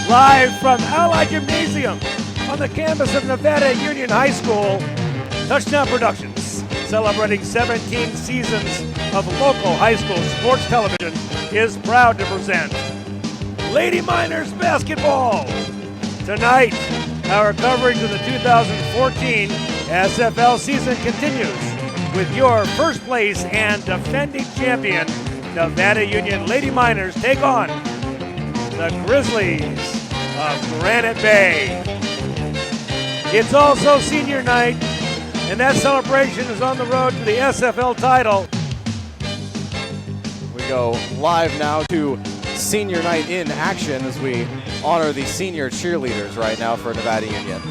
Live from Ali Gymnasium on the campus of Nevada Union High School, Touchdown Productions, celebrating 17 seasons of local high school sports television, is proud to present Lady Miners Basketball. Tonight, our coverage of the 2014 SFL season continues with your first place and defending champion, Nevada Union Lady Miners take on the Grizzlies of Granite Bay. It's also senior night, and that celebration is on the road to the SFL title. We go live now to senior night in action as we honor the senior cheerleaders right now for Nevada Union.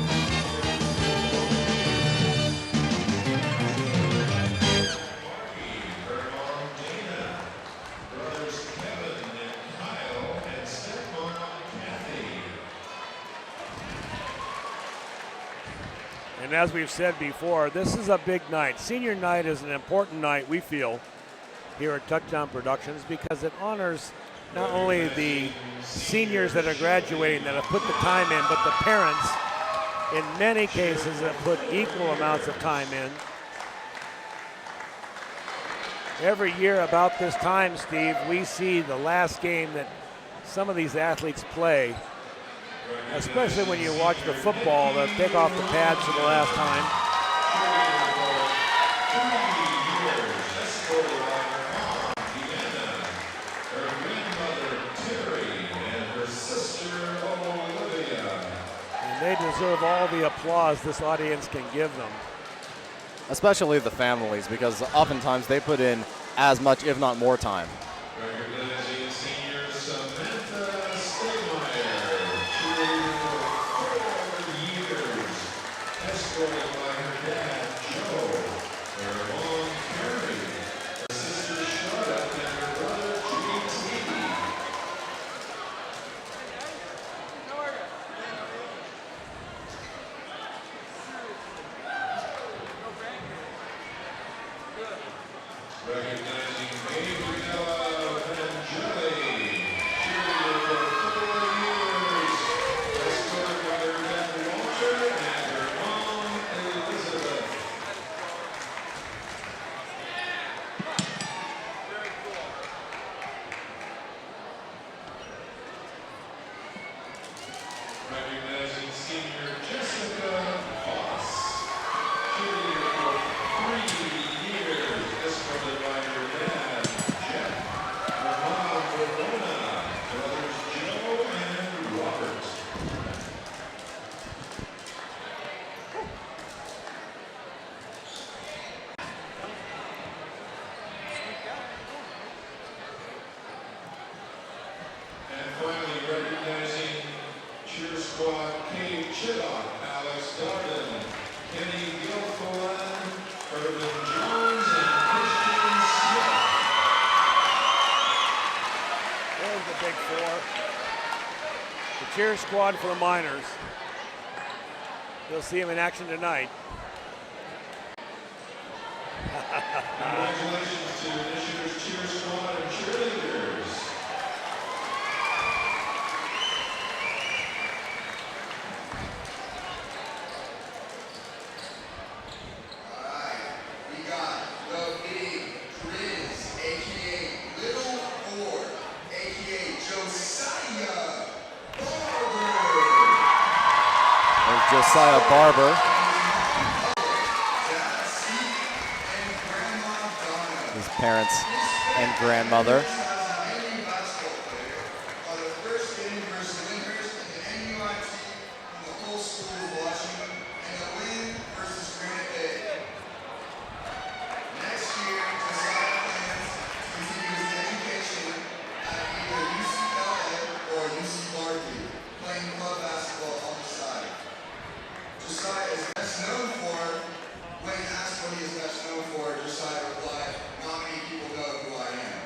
And as we've said before, this is a big night. Senior night is an important night, we feel, here at Touchdown Productions, because it honors not only the seniors that are graduating that have put the time in, but the parents, in many cases, that put equal amounts of time in. Every year about this time, Steve, we see the last game that some of these athletes play, especially when you watch the football, they take off the pads for the last time. And they deserve all the applause this audience can give them. Especially the families, because oftentimes they put in as much, if not more time. Cheer squad for the Miners. You'll see them in action tonight. Congratulations to Initiative's cheer squad and cheerleaders. All right, we got the big Grizz, a.k.a. Little Ford, a.k.a. Josiah There's Josiah Barber. His parents and grandmother. Josiah is best known for, when asked what he is best known for, Josiah replied, "Not many people know who I am."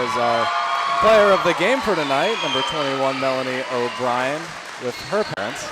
as our player of the game for tonight, number 21, Melanie O'Brien, with her parents.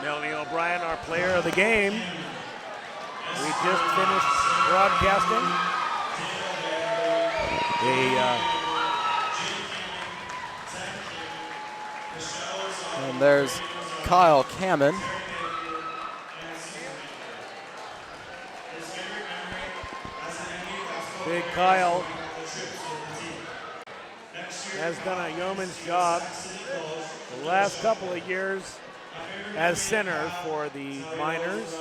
Melanie O'Brien, our player of the game. We just finished broadcasting And there's Kyle Kamen. Big Kyle has done a yeoman's job the last couple of years as center for the Miners.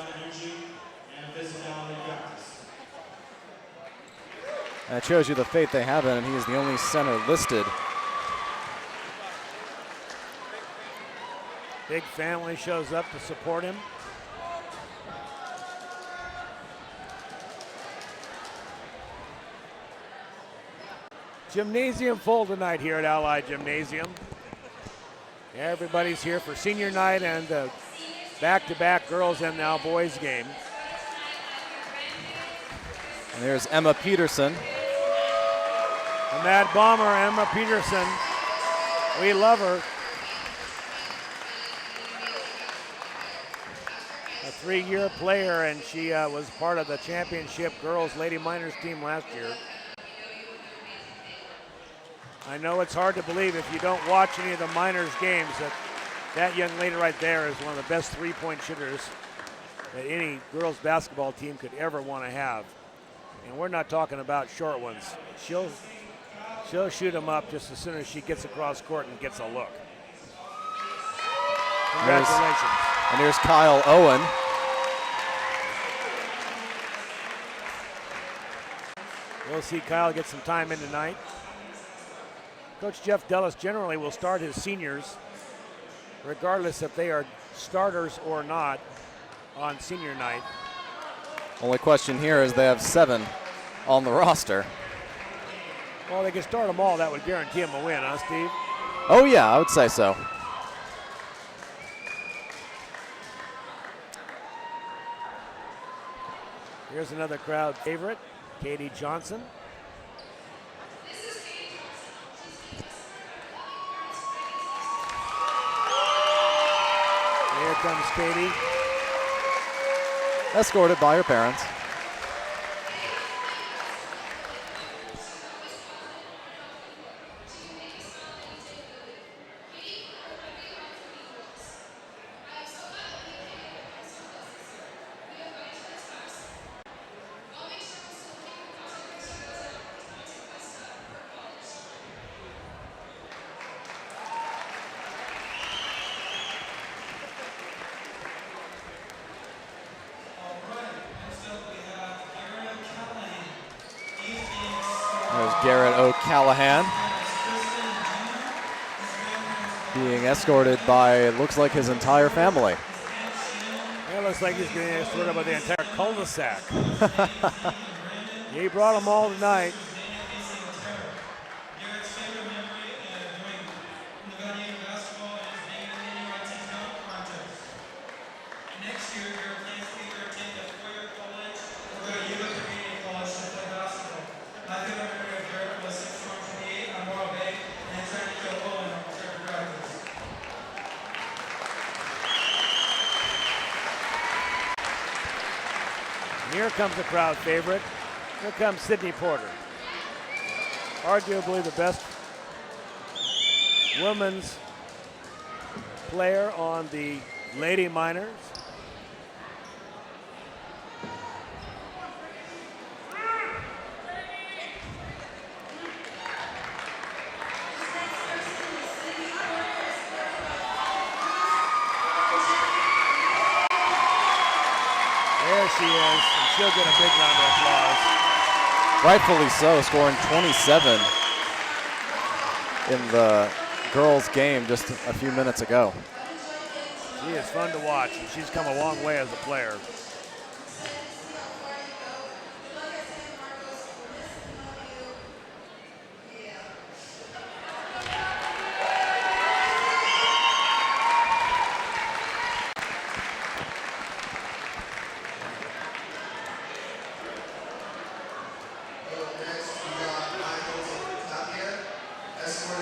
That shows you the faith they have in him. He is the only center listed. Big family shows up to support him. Gymnasium full tonight here at Ali Gymnasium. Everybody's here for senior night and the back-to-back girls and now boys game. And there's Emma Peterson. The Mad Bomber, Emma Peterson. We love her. A 3-year player, and she was part of the championship girls Lady Miners team last year. I know it's hard to believe if you don't watch any of the Miners games that young lady right there is one of the best three-point shooters that any girls basketball team could ever want to have. And we're not talking about short ones. She'll shoot them up just as soon as she gets across court and gets a look. Congratulations. And here's Kyle Owen. We'll see Kyle get some time in tonight. Coach Jeff Dellis generally will start his seniors, regardless if they are starters or not, on senior night. Only question here is they have 7 on the roster. Well, they can start them all. That would guarantee them a win, huh, Steve? Oh, yeah, I would say so. Here's another crowd favorite, Katie Johnson. Here comes Katie. Escorted by her parents. Garrett O'Callahan being escorted by, looks like, his entire family. It looks like he's being escorted by the entire cul-de-sac. He brought them all tonight. Here comes a crowd favorite. Here comes Sydney Porter. Arguably the best women's player on the Lady Miners. There she is, and she'll get a big round of applause. rightfully so, scoring 27 in the girls' game just a few minutes ago. She is fun to watch, and she's come a long way as a player.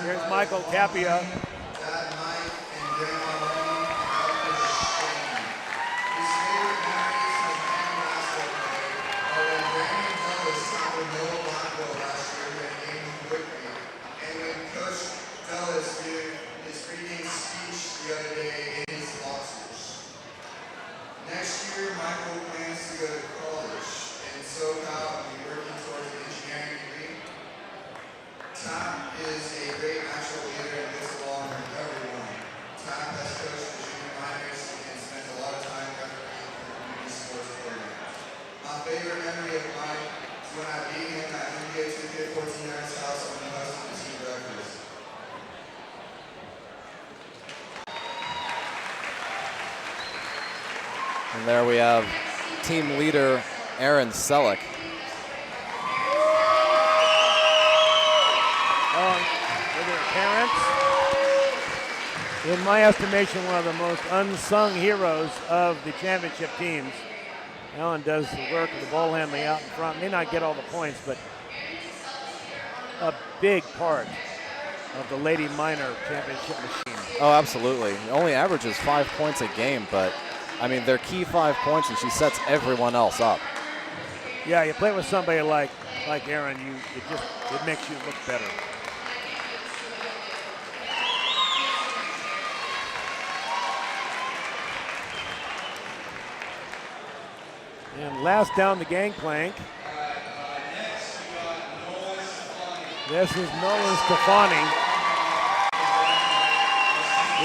Here's Michael Tapia. Next year, Michael plans to go to college in SoCal and be working towards an engineering degree. Tom is a great natural leader and gets along with everyone. Tom has coached the junior minors and spent a lot of time refereeing for community sports programs. My favorite memory of mine is when I beat him at NBA 2K14's house on the host of the team breakfast. And there we have team leader Aaron Selleck. With her parents. In my estimation, one of the most unsung heroes of the championship teams. Ellen does the work of the ball handling out in front. May not get all the points, but a big part of the Lady Minor championship machine. Oh, absolutely. Only averages 5 points a game, but I mean, they're key 5 points, and she sets everyone else up. Yeah, you play with somebody like Aaron, it makes you look better. And last down the gangplank. This is Nolan Stefani.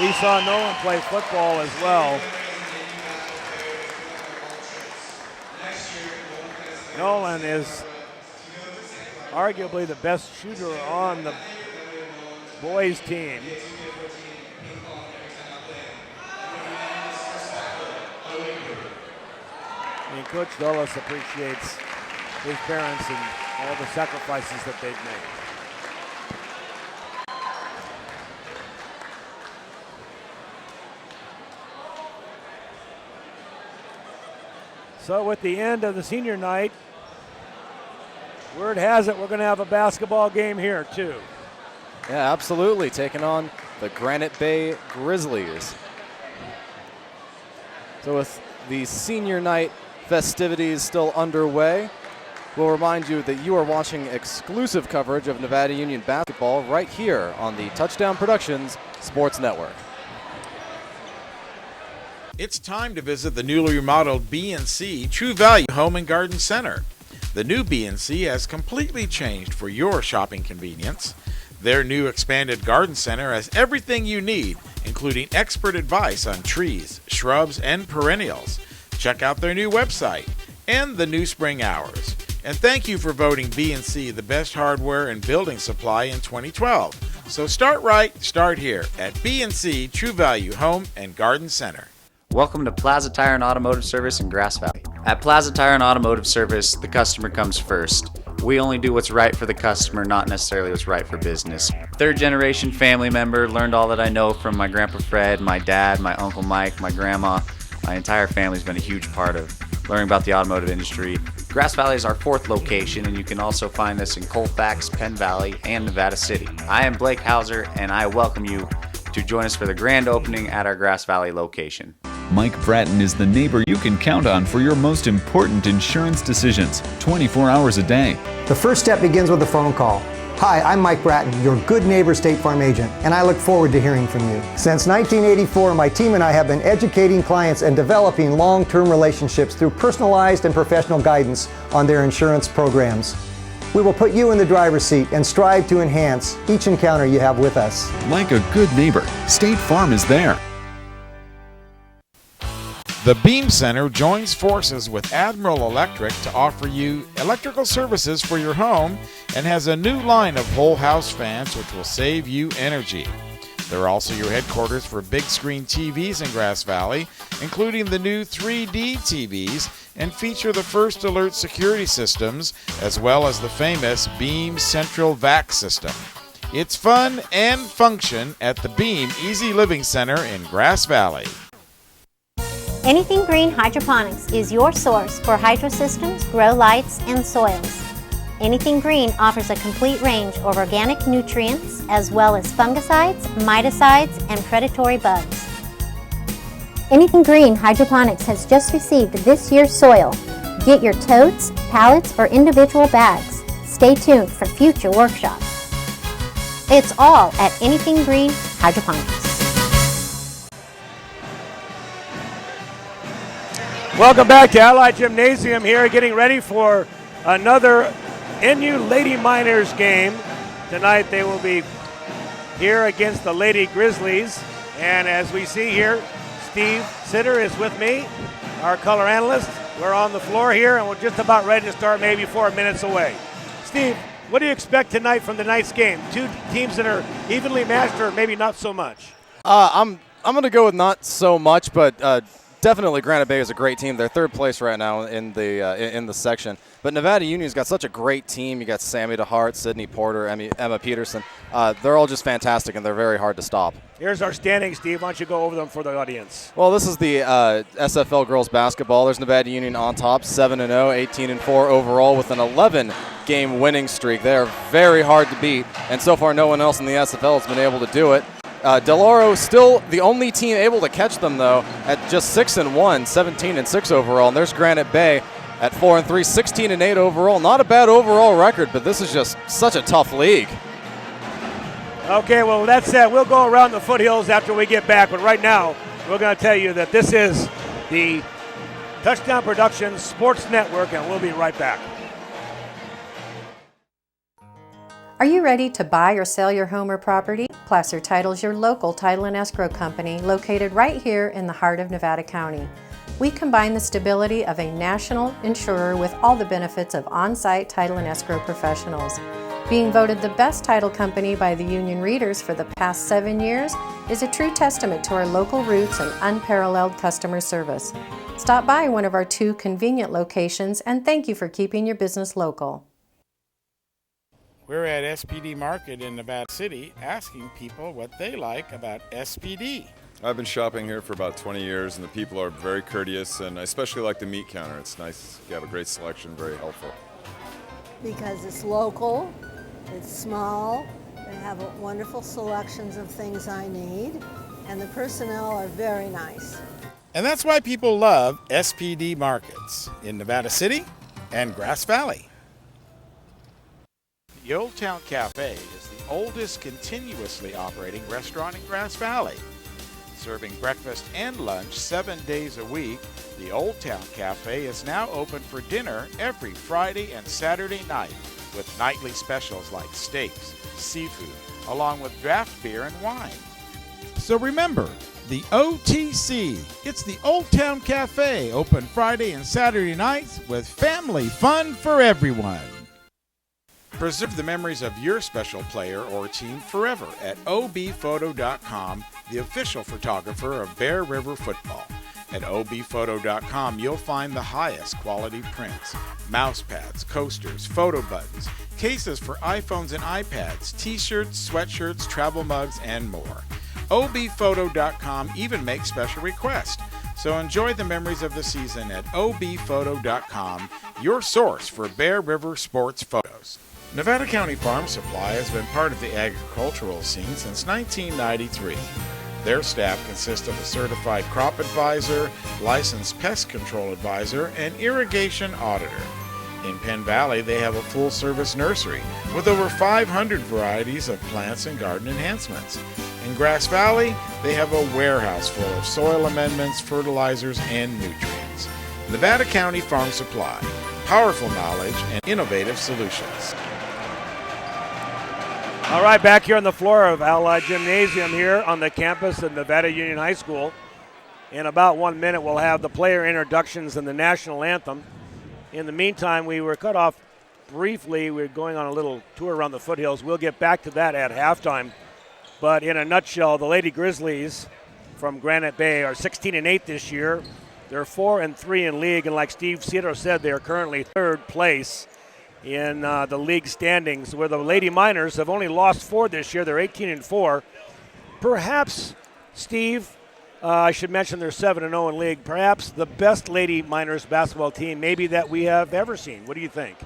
We saw Nolan play football as well. Nolan is arguably the best shooter on the boys team. And Coach Dulles appreciates his parents and all the sacrifices that they've made. So with the end of the senior night, word has it we're going to have a basketball game here too. Yeah, absolutely. Taking on the Granite Bay Grizzlies. So with the senior night festivities still underway, we'll remind you that you are watching exclusive coverage of Nevada Union basketball right here on the Touchdown Productions Sports Network. It's time to visit the newly remodeled B&C True Value Home and Garden Center. The new B&C has completely changed for your shopping convenience. Their new expanded garden center has everything you need, including expert advice on trees, shrubs, and perennials. Check out their new website and the new spring hours. And thank you for voting B&C the best hardware and building supply in 2012. So start right, start here at B&C True Value Home and Garden Center. Welcome to Plaza Tire and Automotive Service in Grass Valley. At Plaza Tire and Automotive Service, the customer comes first. We only do what's right for the customer, not necessarily what's right for business. Third generation family member, learned all that I know from my Grandpa Fred, my dad, my Uncle Mike, my grandma. My entire family's been a huge part of learning about the automotive industry. Grass Valley is our 4th location, and you can also find us in Colfax, Penn Valley, and Nevada City. I am Blake Hauser, and I welcome you to join us for the grand opening at our Grass Valley location. Mike Bratton is the neighbor you can count on for your most important insurance decisions, 24 hours a day. The first step begins with a phone call. Hi, I'm Mike Bratton, your good neighbor State Farm agent, and I look forward to hearing from you. Since 1984, my team and I have been educating clients and developing long-term relationships through personalized and professional guidance on their insurance programs. We will put you in the driver's seat and strive to enhance each encounter you have with us. Like a good neighbor, State Farm is there. The Beam Center joins forces with Admiral Electric to offer you electrical services for your home and has a new line of whole house fans which will save you energy. They're also your headquarters for big screen TVs in Grass Valley, including the new 3D TVs, and feature the First Alert security systems, as well as the famous Beam Central Vac system. It's fun and function at the Beam Easy Living Center in Grass Valley. Anything Green Hydroponics is your source for hydro systems, grow lights, and soils. Anything Green offers a complete range of organic nutrients as well as fungicides, miticides, and predatory bugs. Anything Green Hydroponics has just received this year's soil. Get your totes, pallets, or individual bags. Stay tuned for future workshops. It's all at Anything Green Hydroponics. Welcome back to Ali Gymnasium here, getting ready for another NU Lady Miners game. Tonight they will be here against the Lady Grizzlies. And as we see here, Steve Sitter is with me, our color analyst. We're on the floor here and we're just about ready to start, maybe 4 minutes away. Steve, what do you expect tonight from the night's game? Two teams that are evenly matched or maybe not so much? I'm going to go with not so much, but definitely Granite Bay is a great team. They're third place right now in the section. But Nevada Union's got such a great team. You got Sammy DeHart, Sydney Porter, Emma Peterson. They're all just fantastic, and they're very hard to stop. Here's our standings, Steve. Why don't you go over them for the audience? Well, this is the SFL girls basketball. There's Nevada Union on top, 7-0, 18-4 overall with an 11-game winning streak. They are very hard to beat, and so far no one else in the SFL has been able to do it. Del Oro still the only team able to catch them, though, at just 6-1, 17-6 overall. And there's Granite Bay at 4-3, 16-8 overall. Not a bad overall record, but this is just such a tough league. Okay, well, with that said, we'll go around the foothills after we get back. But right now, we're going to tell you that this is the Touchdown Productions Sports Network, and we'll be right back. Are you ready to buy or sell your home or property? Placer Title is your local title and escrow company located right here in the heart of Nevada County. We combine the stability of a national insurer with all the benefits of on-site title and escrow professionals. Being voted the best title company by the union readers for the past 7 years is a true testament to our local roots and unparalleled customer service. Stop by one of our 2 convenient locations and thank you for keeping your business local. We're at SPD Market in Nevada City asking people what they like about SPD. I've been shopping here for about 20 years and the people are very courteous, and I especially like the meat counter. It's nice. You have a great selection, very helpful. Because it's local, it's small, they have wonderful selections of things I need, and the personnel are very nice. And that's why people love SPD Markets in Nevada City and Grass Valley. The Old Town Cafe is the oldest continuously operating restaurant in Grass Valley. Serving breakfast and lunch 7 days a week, the Old Town Cafe is now open for dinner every Friday and Saturday night with nightly specials like steaks, seafood, along with draft beer and wine. So remember, the OTC. It's the Old Town Cafe, open Friday and Saturday nights with family fun for everyone. Preserve the memories of your special player or team forever at obphoto.com, the official photographer of Bear River football. At obphoto.com, you'll find the highest quality prints, mouse pads, coasters, photo buttons, cases for iPhones and iPads, t-shirts, sweatshirts, travel mugs, and more. obphoto.com even makes special requests. So enjoy the memories of the season at obphoto.com, your source for Bear River sports photos. Nevada County Farm Supply has been part of the agricultural scene since 1993. Their staff consists of a certified crop advisor, licensed pest control advisor, and irrigation auditor. In Penn Valley, they have a full-service nursery with over 500 varieties of plants and garden enhancements. In Grass Valley, they have a warehouse full of soil amendments, fertilizers, and nutrients. Nevada County Farm Supply, powerful knowledge and innovative solutions. All right, back here on the floor of Ali Gymnasium here on the campus of Nevada Union High School. In about 1 minute, we'll have the player introductions and the national anthem. In the meantime, we were cut off briefly. We're going on a little tour around the foothills. We'll get back to that at halftime. But in a nutshell, the Lady Grizzlies from Granite Bay are 16-8 this year. They're 4-3 in league, and like Steve Cedro said, they are currently third place in the league standings, where the Lady Miners have only lost 4 this year. They're 18-4. Perhaps, Steve, I should mention they're 7-0 in league. Perhaps the best Lady Miners basketball team maybe that we have ever seen. What do you think?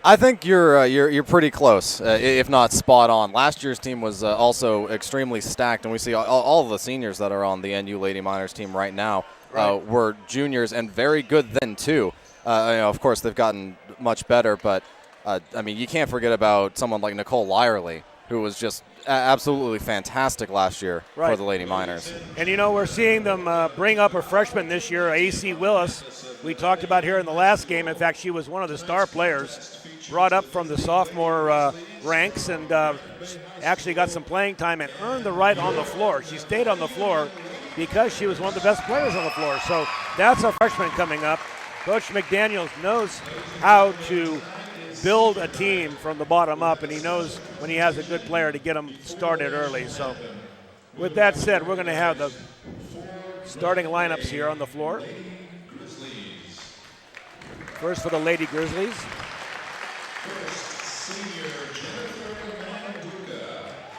I think you're pretty close, if not spot on. Last year's team was also extremely stacked, and we see all of the seniors that are on the NU Lady Miners team right now were juniors and very good then too. Of course, they've gotten much better, but I mean, you can't forget about someone like Nicole Lyerly, who was just absolutely fantastic last year for the Lady Miners. And we're seeing them bring up a freshman this year, A.C. Willis. We talked about here in the last game. In fact, she was one of the star players, brought up from the sophomore ranks, and actually got some playing time and earned the right on the floor. She stayed on the floor because she was one of the best players on the floor. So that's a freshman coming up. Coach McDaniels knows how to build a team from the bottom up, and he knows when he has a good player to get them started early. So with that said, we're going to have the starting lineups here on the floor. First for the Lady Grizzlies.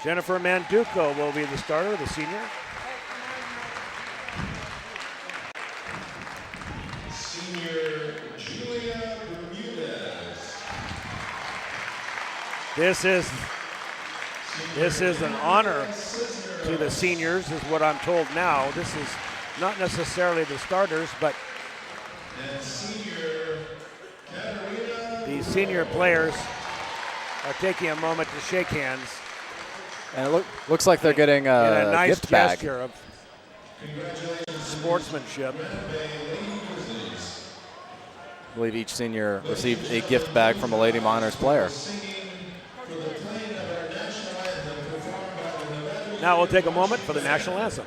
Jennifer Manduca will be the starter, the senior. Senior Julia Bermudez. This is an honor to the seniors, is what I'm told now. This is not necessarily the starters, but the senior players are taking a moment to shake hands. And it looks like they're getting a nice gift bag. gesture of sportsmanship. I believe each senior received a gift bag from a Lady Miners player. Now we'll take a moment for the national anthem.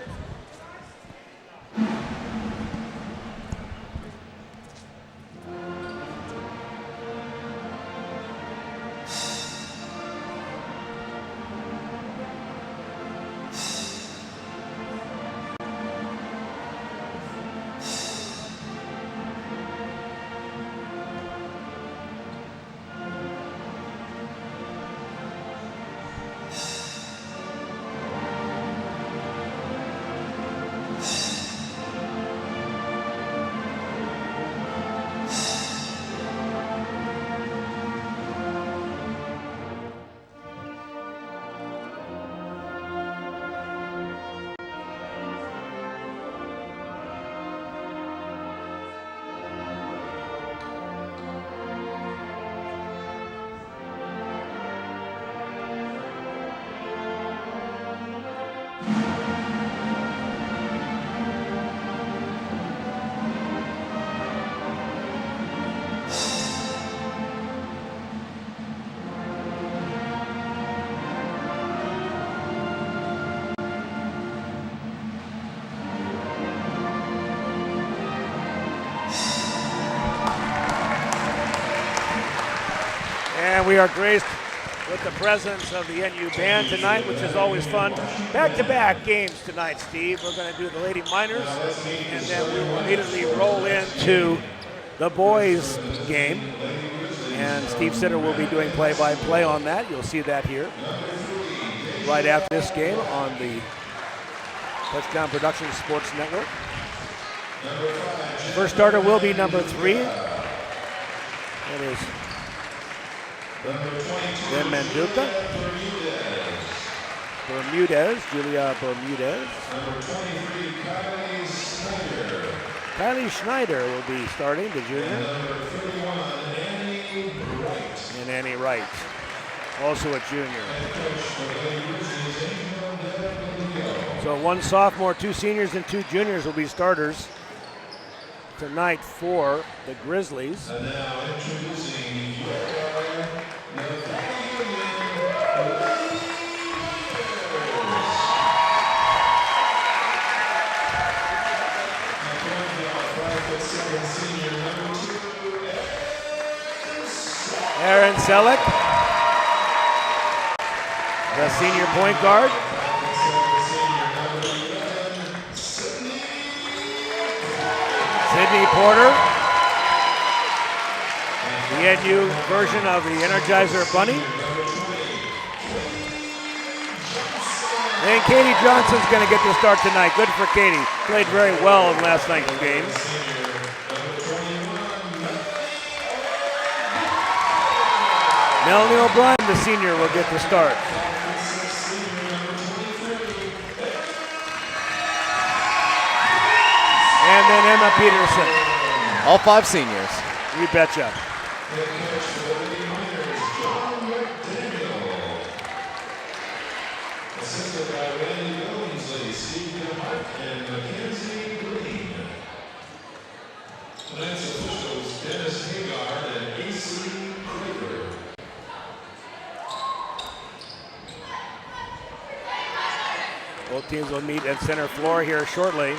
And we are graced with the presence of the NU band tonight, which is always fun. Back-to-back games tonight, Steve. We're going to do the Lady Miners, and then we will immediately roll into the boys game. And Steve Sitter will be doing play-by-play on that. You'll see that here right after this game on the Touchdown Productions Sports Network. First starter will be number 3. That is Ben Manduca. Bermudez, Julia Bermudez. Kylie Schneider will be starting, the junior. And Annie Wright, also a junior. So 1 sophomore, 2 seniors, and 2 juniors will be starters tonight for the Grizzlies. And now introducing Aaron Selleck, the senior point guard. Sydney Porter, the NU version of the Energizer Bunny. And Katie Johnson's going to get the start tonight. Good for Katie. Played very well in last night's game. Melanie O'Brien, the senior, will get the start. And then Emma Peterson. All 5 seniors. You betcha. Both teams will meet at center floor here shortly.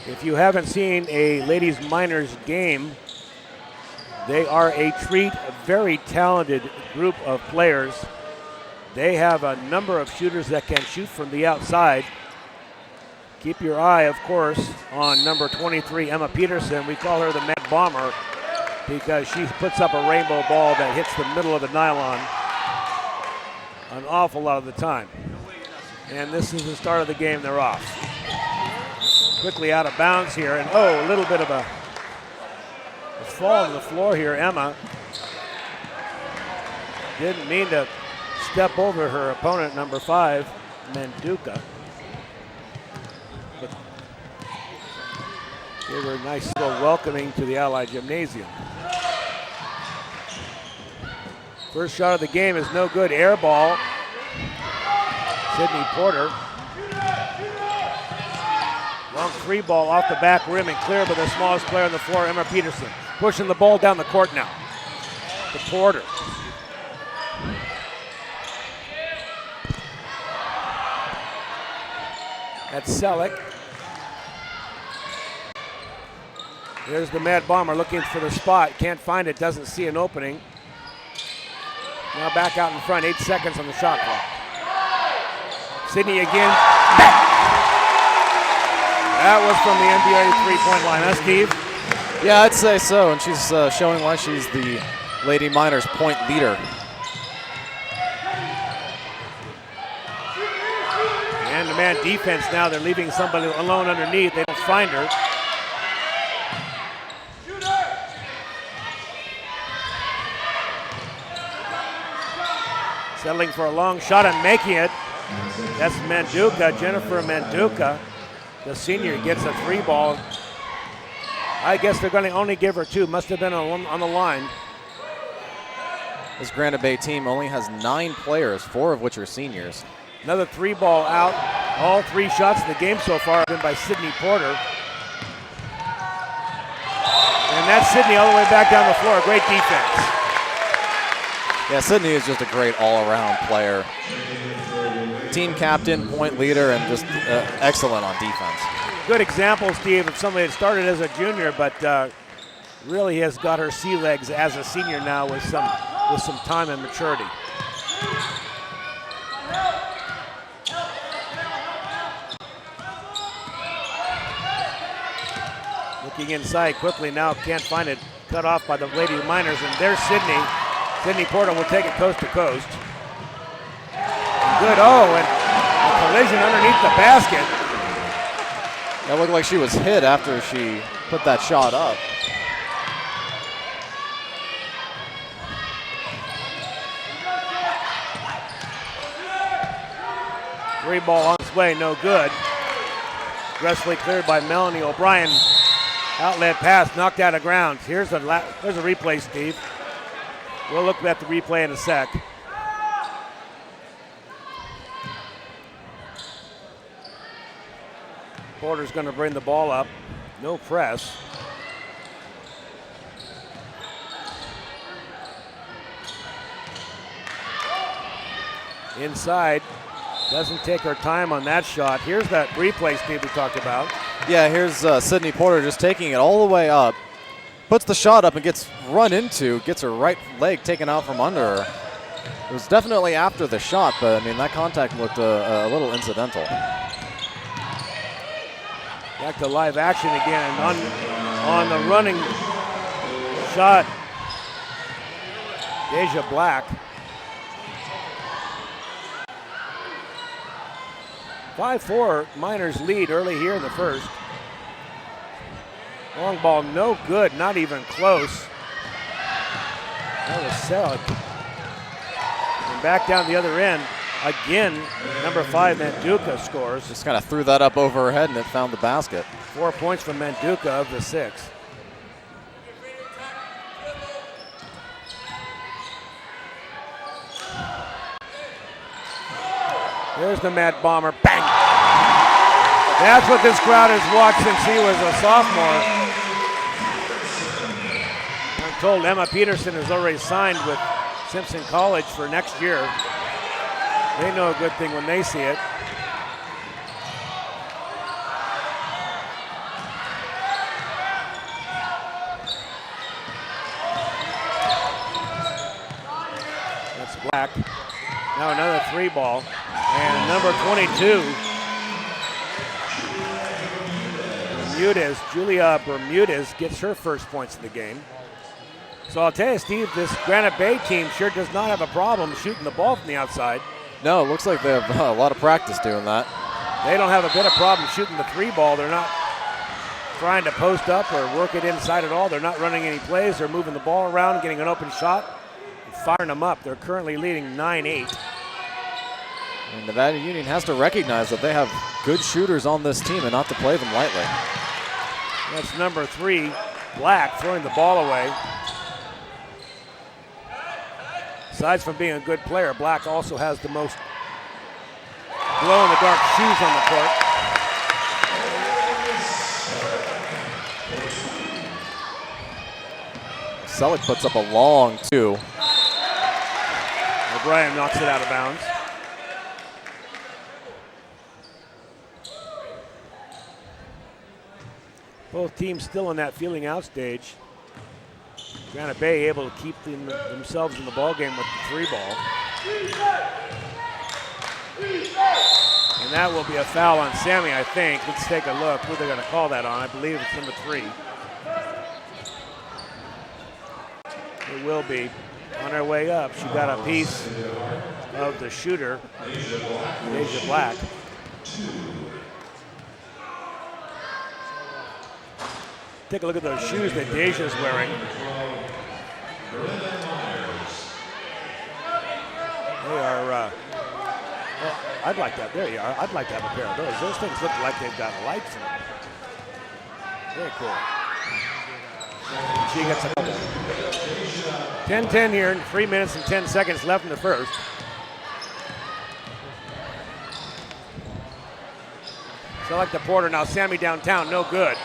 If you haven't seen a ladies minors game, they are a treat, a very talented group of players. They have a number of shooters that can shoot from the outside. Keep your eye, of course, on number 23, Emma Peterson. We call her the Mad Bomber because she puts up a rainbow ball that hits the middle of the nylon an awful lot of the time. And this is the start of the game. They're off. Quickly out of bounds here, and a little bit of a fall to the floor here. Emma didn't mean to step over her opponent, number 5, Manduka. But gave her a nice little welcoming to the Ali Gymnasium. First shot of the game is no good. Air ball. Sydney Porter. Long 3 ball off the back rim and clear by the smallest player on the floor, Emma Peterson. Pushing the ball down the court now. To Porter. That's Selleck. There's the Mad Bomber looking for the spot. Can't find it, doesn't see an opening. Now back out in front, 8 seconds on the shot clock. Sydney again. That was from the NBA 3-point line, huh, Steve? Yeah, I'd say so, and she's showing why she's the Lady Miners point leader. And the man defense now, they're leaving somebody alone underneath. They don't find her. Settling for a long shot and making it. That's Manduka, Jennifer Manduka. The senior gets a 3 ball. I guess they're going to only give her 2. Must have been on the line. This Granite Bay team only has 9 players, 4 of which are seniors. Another 3 ball out. All 3 shots in the game so far have been by Sydney Porter. And that's Sydney all the way back down the floor. Great defense. Yeah, Sydney is just a great all-around player. Team captain, point leader, and just excellent on defense. Good example, Steve, of somebody that started as a junior, but really has got her sea legs as a senior now with some time and maturity. Looking inside quickly now, can't find it. Cut off by the Lady Miners, and there's Sydney. Sydney Porter will take it coast to coast. Good, and a collision underneath the basket. That looked like she was hit after she put that shot up. Three ball on its way, no good. Aggressively cleared by Melanie O'Brien. Outlet pass, knocked out of grounds. There's a replay, Steve. We'll look at the replay in a sec. Porter's going to bring the ball up. No press. Inside. Doesn't take her time on that shot. Here's that replay, Steve, we talked about. Yeah, here's Sydney Porter just taking it all the way up. puts the shot up and gets run into, gets her right leg taken out from under her. It was definitely after the shot, but I mean, that contact looked a little incidental. Back to live action again on the running shot. Deja Black. 5-4, Miners lead early here in the first. Long ball, no good, not even close. That was Selig. And back down the other end, again, number 5, Manduka scores. Just kind of threw that up over her head and it found the basket. 4 points from Manduka of the 6. There's the Mad Bomber, bang! That's what this crowd has watched since he was a sophomore. I'm told Emma Peterson has already signed with Simpson College for next year. They know a good thing when they see it. That's Black. Now another 3 ball. And number 22, Julia Bermudez gets her first points of the game. So I'll tell you, Steve, this Granite Bay team sure does not have a problem shooting the ball from the outside. No, it looks like they have a lot of practice doing that. They don't have a bit of problem shooting the 3 ball. They're not trying to post up or work it inside at all. They're not running any plays. They're moving the ball around, getting an open shot, and firing them up. They're currently leading 9-8. And Nevada Union has to recognize that they have good shooters on this team and not to play them lightly. That's number 3, Black, throwing the ball away. Aside from being a good player, Black also has the most glow-in-the-dark shoes on the court. Selig puts up a long 2. O'Brien knocks it out of bounds. Both teams still in that feeling out stage. Granite Bay able to keep themselves in the ball game with the 3 ball. And that will be a foul on Sammy, I think. Let's take a look who they're going to call that on. I believe it's number 3. It will be. On her way up, she got a piece of the shooter, Deja Black. Take a look at those shoes that Deja's wearing. They are, well, I'd like that. There you are. I'd like to have a pair of those. Those things look like they've got lights in them. Very cool. She gets a couple. 10-10 here, 3 minutes and 10 seconds left in the first. Select the Porter, now Sammy downtown, no good.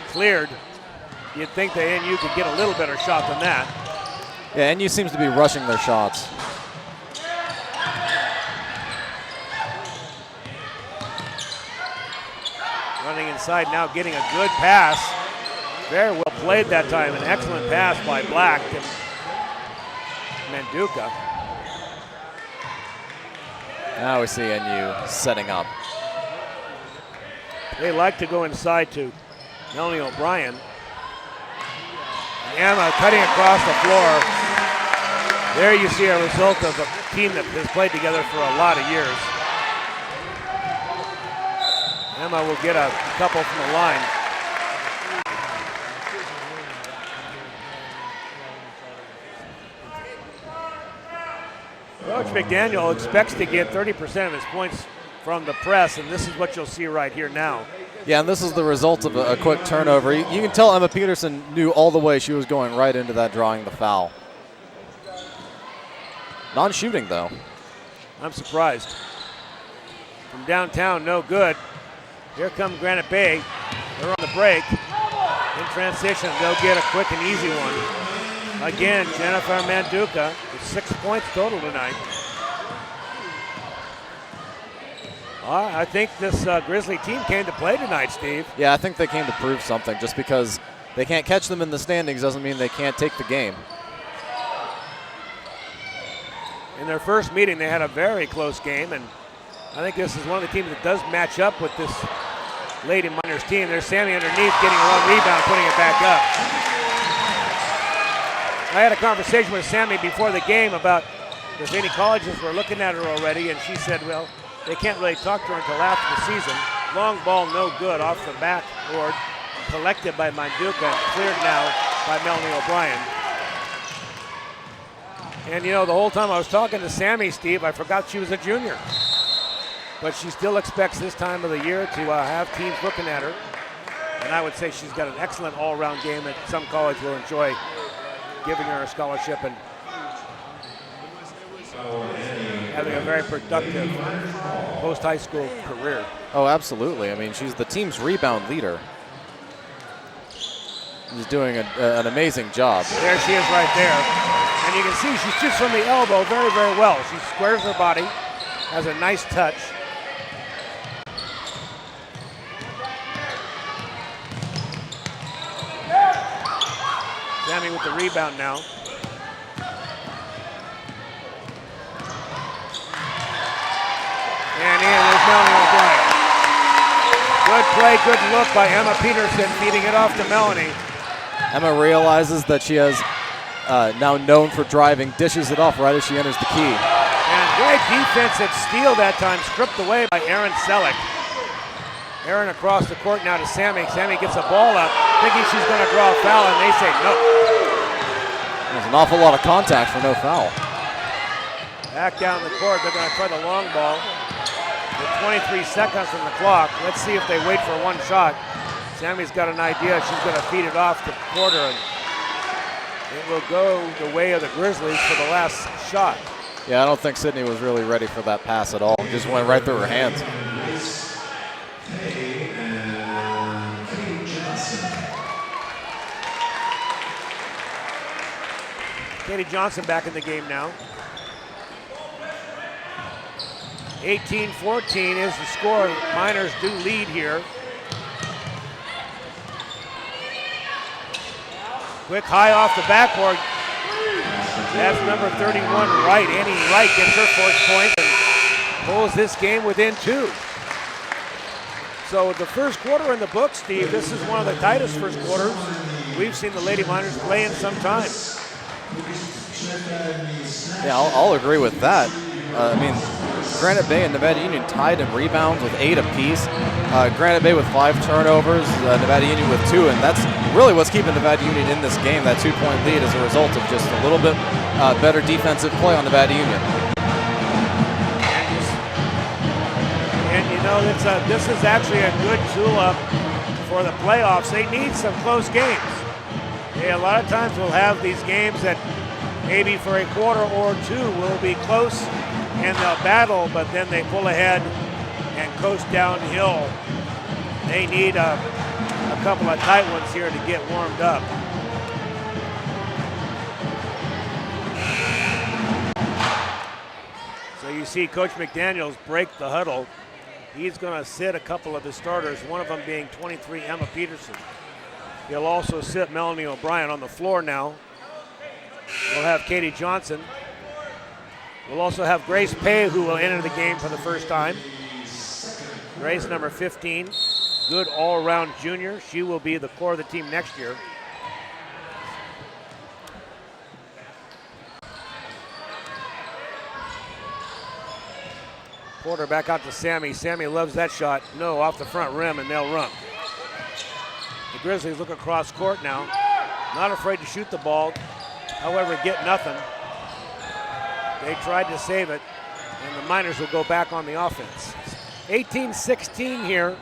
Cleared. You'd think the NU could get a little better shot than that. Yeah, NU seems to be rushing their shots. Running inside now, getting a good pass. Very well played that time. An excellent pass by Black to Manduka. Now we see NU setting up. They like to go inside to Melanie O'Brien. Emma cutting across the floor. There you see a result of a team that has played together for a lot of years. Emma will get a couple from the line. Coach McDaniel expects to get 30% of his points from the press, and this is what you'll see right here now. Yeah, and this is the result of a quick turnover. You can tell Emma Peterson knew all the way she was going right into that, drawing the foul. Non-shooting, though. I'm surprised. From downtown, no good. Here come Granite Bay. They're on the break. In transition, they'll get a quick and easy one. Again, Jennifer Manduka with 6 points total tonight. I think this Grizzly team came to play tonight, Steve. Yeah, I think they came to prove something just because they can't catch them in the standings doesn't mean they can't take the game. In their first meeting, they had a very close game, and I think this is one of the teams that does match up with this Lady Miners team. There's Sammy underneath getting a long rebound, putting it back up. I had a conversation with Sammy before the game about if any colleges were looking at her already, and she said, well, they can't really talk to her until after the season. Long ball, no good off the backboard, collected by Manduka, cleared now by Melanie O'Brien. And you know, the whole time I was talking to Sammy, Steve, I forgot she was a junior. But she still expects this time of the year to have teams looking at her. And I would say she's got an excellent all-around game that some college will enjoy giving her a scholarship and having a very productive post-high school career. Oh, absolutely. I mean, she's the team's rebound leader. She's doing an amazing job. There she is right there. And you can see she shoots from the elbow very, very well. She squares her body, has a nice touch. Sammy with the rebound now. And in is Melanie O'Brien. Good play, good look by Emma Peterson, feeding it off to Melanie. Emma realizes that she has now known for driving, dishes it off right as she enters the key. And great defense at steal that time, stripped away by Erin Selleck. Erin across the court now to Sammy. Sammy gets a ball up, thinking she's going to draw a foul, and they say no. There's an awful lot of contact for no foul. Back down the court, they're going to try the long ball. With 23 seconds on the clock, let's see if they wait for one shot. Sammy's got an idea. She's going to feed it off to Porter, and it will go the way of the Grizzlies for the last shot. Yeah, I don't think Sydney was really ready for that pass at all. It just went right through her hands. Katie Johnson back in the game now. 18-14 is the score. Miners do lead here. Quick high off the backboard. That's number 31, Wright. Annie Wright gets her first point and pulls this game within 2. So the first quarter in the book, Steve, this is one of the tightest first quarters we've seen the Lady Miners play in some time. Yeah, I'll agree with that. I mean, Granite Bay and Nevada Union tied in rebounds with 8 apiece. Granite Bay with 5 turnovers, Nevada Union with 2, and that's really what's keeping Nevada Union in this game. That 2-point lead is a result of just a little bit better defensive play on Nevada Union. And you know, this is actually a good tool-up for the playoffs. They need some close games. A lot of times we'll have these games that maybe for a quarter or two will be close and they'll battle, but then they pull ahead and coast downhill. They need a couple of tight ones here to get warmed up. So you see Coach McDaniels break the huddle. He's going to sit a couple of his starters, one of them being 23, Emma Peterson. He'll also sit Melanie O'Brien on the floor now. We'll have Katie Johnson. We'll also have Grace Pay, who will enter the game for the first time. Grace, number 15, good all-around junior. She will be the core of the team next year. Porter back out to Sammy. Sammy loves that shot. No, off the front rim, and they'll run. The Grizzlies look across court now. Not afraid to shoot the ball. However, get nothing. They tried to save it, and the Miners will go back on the offense. 18-16 here.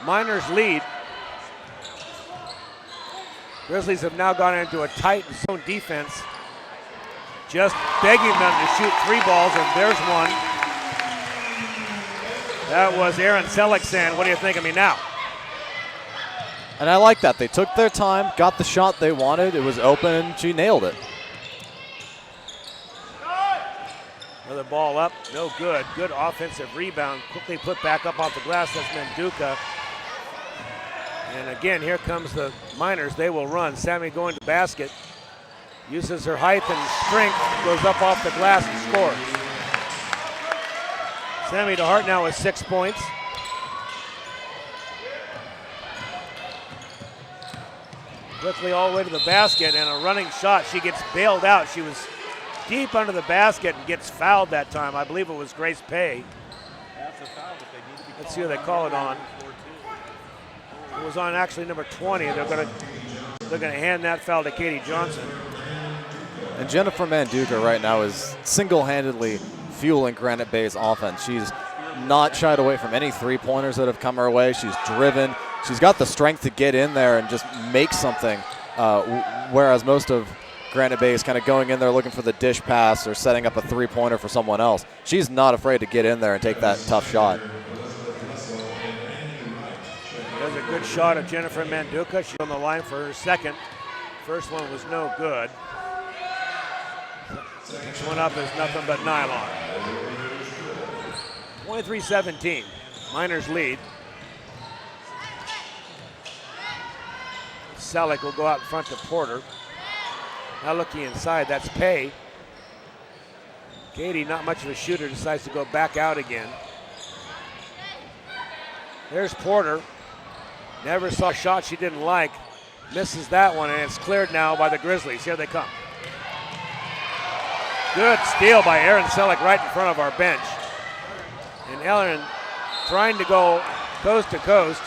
Miners lead. Grizzlies have now gone into a tight zone defense, just begging them to shoot 3 balls, and there's one. That was Erin Selleck saying, "What do you think of me now?" And I like that. They took their time, got the shot they wanted. It was open, and she nailed it. Another ball up, no good. Good offensive rebound. Quickly put back up off the glass. That's Manduka. And again, here comes the Miners. They will run. Sammy going to basket. Uses her height and strength. Goes up off the glass and scores. Sammy DeHart now with 6 points. Quickly all the way to the basket and a running shot. She gets bailed out. She was deep under the basket and gets fouled that time. I believe it was Grace Pay. That's a foul that they need to be Let's see who they call it on. It was on actually number 20. They're gonna hand that foul to Katie Johnson. And Jennifer Manduka right now is single-handedly fueling Granite Bay's offense. She's not shied away from any three-pointers that have come her way. She's driven. She's got the strength to get in there and just make something, whereas most of Granite Bay is kind of going in there looking for the dish pass or setting up a three-pointer for someone else. She's not afraid to get in there and take that tough shot. There's a good shot of Jennifer Manduka. She's on the line for her second. First one was no good. This one up is nothing but nylon. 23-17. Miners lead. Selleck will go out in front to Porter. Now looking inside, that's Pay. Katie, not much of a shooter, decides to go back out again. There's Porter. Never saw a shot she didn't like. Misses that one, and it's cleared now by the Grizzlies. Here they come. Good steal by Erin Selleck right in front of our bench. And Erin trying to go coast to coast.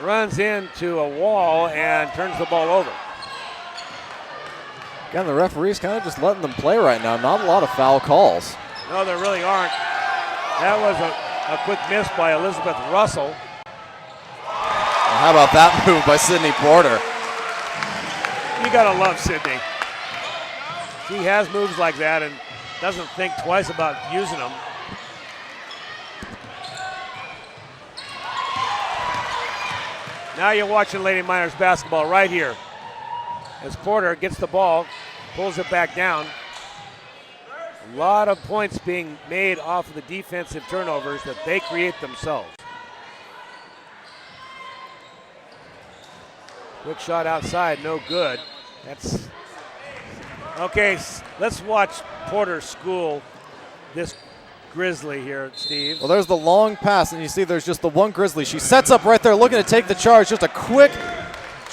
Runs into a wall and turns the ball over. Again, the referee's kind of just letting them play right now. Not a lot of foul calls. No, there really aren't. That was a quick miss by Elizabeth Russell. Well, how about that move by Sydney Porter? You gotta love Sydney. She has moves like that and doesn't think twice about using them. Now you're watching Lady Miners basketball right here. As Porter gets the ball, pulls it back down. A lot of points being made off of the defensive turnovers that they create themselves. Quick shot outside, no good. That's okay. Let's watch Porter school this Grizzly here, Steve. Well, there's the long pass, and you see there's just the one Grizzly. She sets up right there looking to take the charge. Just a quick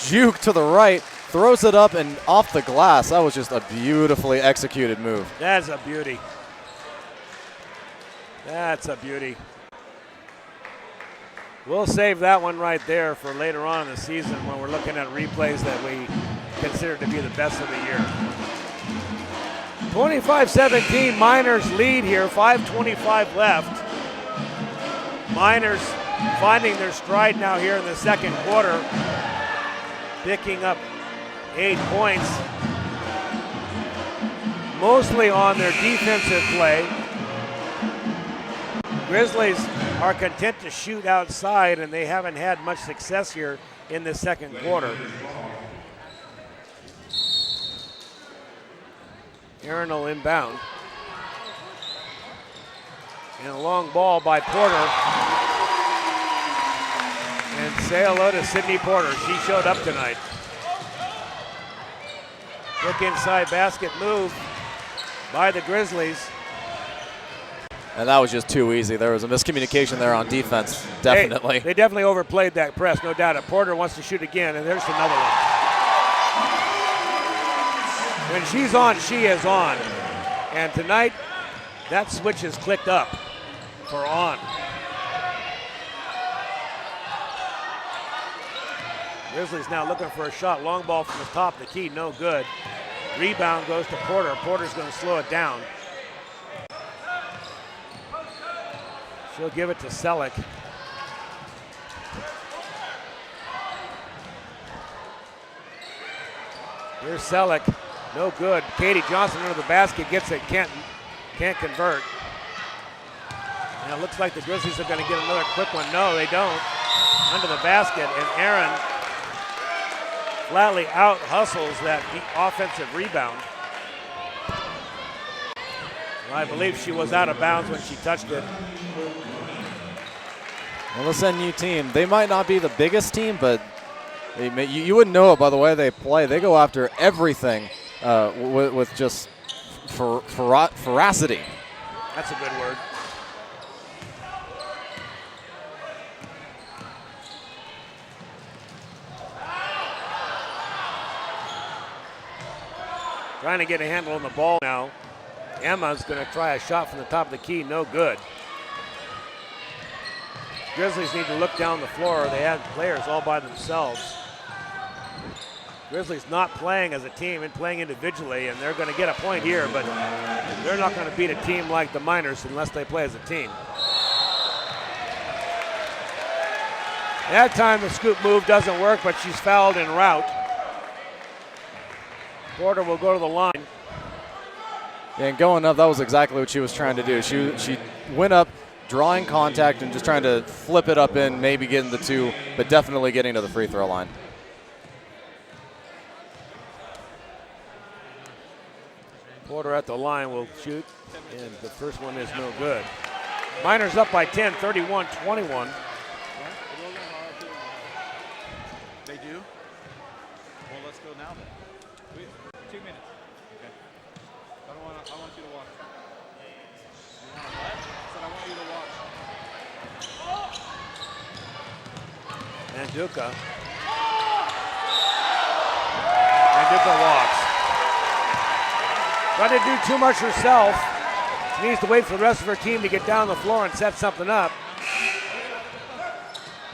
juke to the right, throws it up and off the glass. That was just a beautifully executed move. That's a beauty. That's a beauty. We'll save that one right there for later on in the season when we're looking at replays that we consider to be the best of the year. 25-17, Miners lead here, 5:25 left. Miners finding their stride now here in the second quarter, picking up 8 points, mostly on their defensive play. Grizzlies are content to shoot outside, and they haven't had much success here in the second quarter. Aaron will inbound. And a long ball by Porter. And say hello to Sydney Porter. She showed up tonight. Quick inside basket move by the Grizzlies. And that was just too easy. There was a miscommunication there on defense, definitely. They definitely overplayed that press, no doubt. Porter wants to shoot again, and there's another one. When she's on, she is on. And tonight, that switch is clicked up for on. Grizzlies now looking for a shot. Long ball from the top of the key, no good. Rebound goes to Porter. Porter's going to slow it down. She'll give it to Selleck. Here's Selleck. No good. Katie Johnson under the basket, gets it, can't convert. And it looks like the Grizzlies are going to get another quick one. No, they don't. Under the basket, and Aaron flatly out hustles that offensive rebound. I believe she was out of bounds when she touched it. Well, this NU team, they might not be the biggest team, but you wouldn't know it by the way they play. They go after everything with just ferocity. That's a good word. Trying to get a handle on the ball now. Emma's going to try a shot from the top of the key. No good. Grizzlies need to look down the floor. They have players all by themselves. Grizzlies not playing as a team and playing individually, and they're going to get a point here, but they're not going to beat a team like the Miners unless they play as a team. That time the scoop move doesn't work, but she's fouled en route. Porter will go to the line. Yeah, and going up, that was exactly what she was trying to do. She went up, drawing contact and just trying to flip it up in, maybe getting the two, but definitely getting to the free throw line. Porter at the line will shoot, and the first one is no good. Miners up by 10, 31-21. They do? Well, let's go now then. 2 minutes. Okay. I want you to watch. You want what? I said I want you to watch. Manduka. Manduka walks. Trying to do too much herself. She needs to wait for the rest of her team to get down the floor and set something up.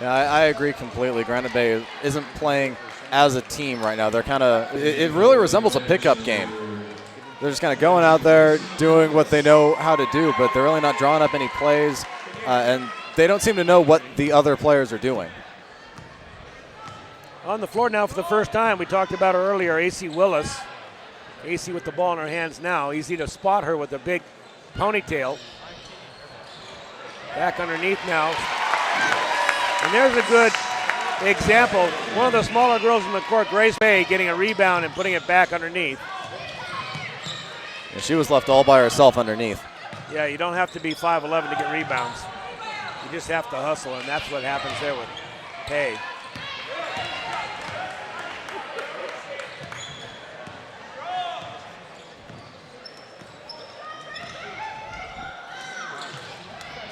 Yeah, I agree completely. Granite Bay isn't playing as a team right now. They're kind of, it really resembles a pickup game. They're just kind of going out there, doing what they know how to do, but they're really not drawing up any plays, and they don't seem to know what the other players are doing. On the floor now for the first time, we talked about her earlier, AC Willis. AC with the ball in her hands now. Easy to spot her with a big ponytail. Back underneath now. And there's a good example. One of the smaller girls in the court, Grace Bay, getting a rebound and putting it back underneath. Yeah, she was left all by herself underneath. Yeah, you don't have to be 5'11" to get rebounds. You just have to hustle, and that's what happens there with Pay.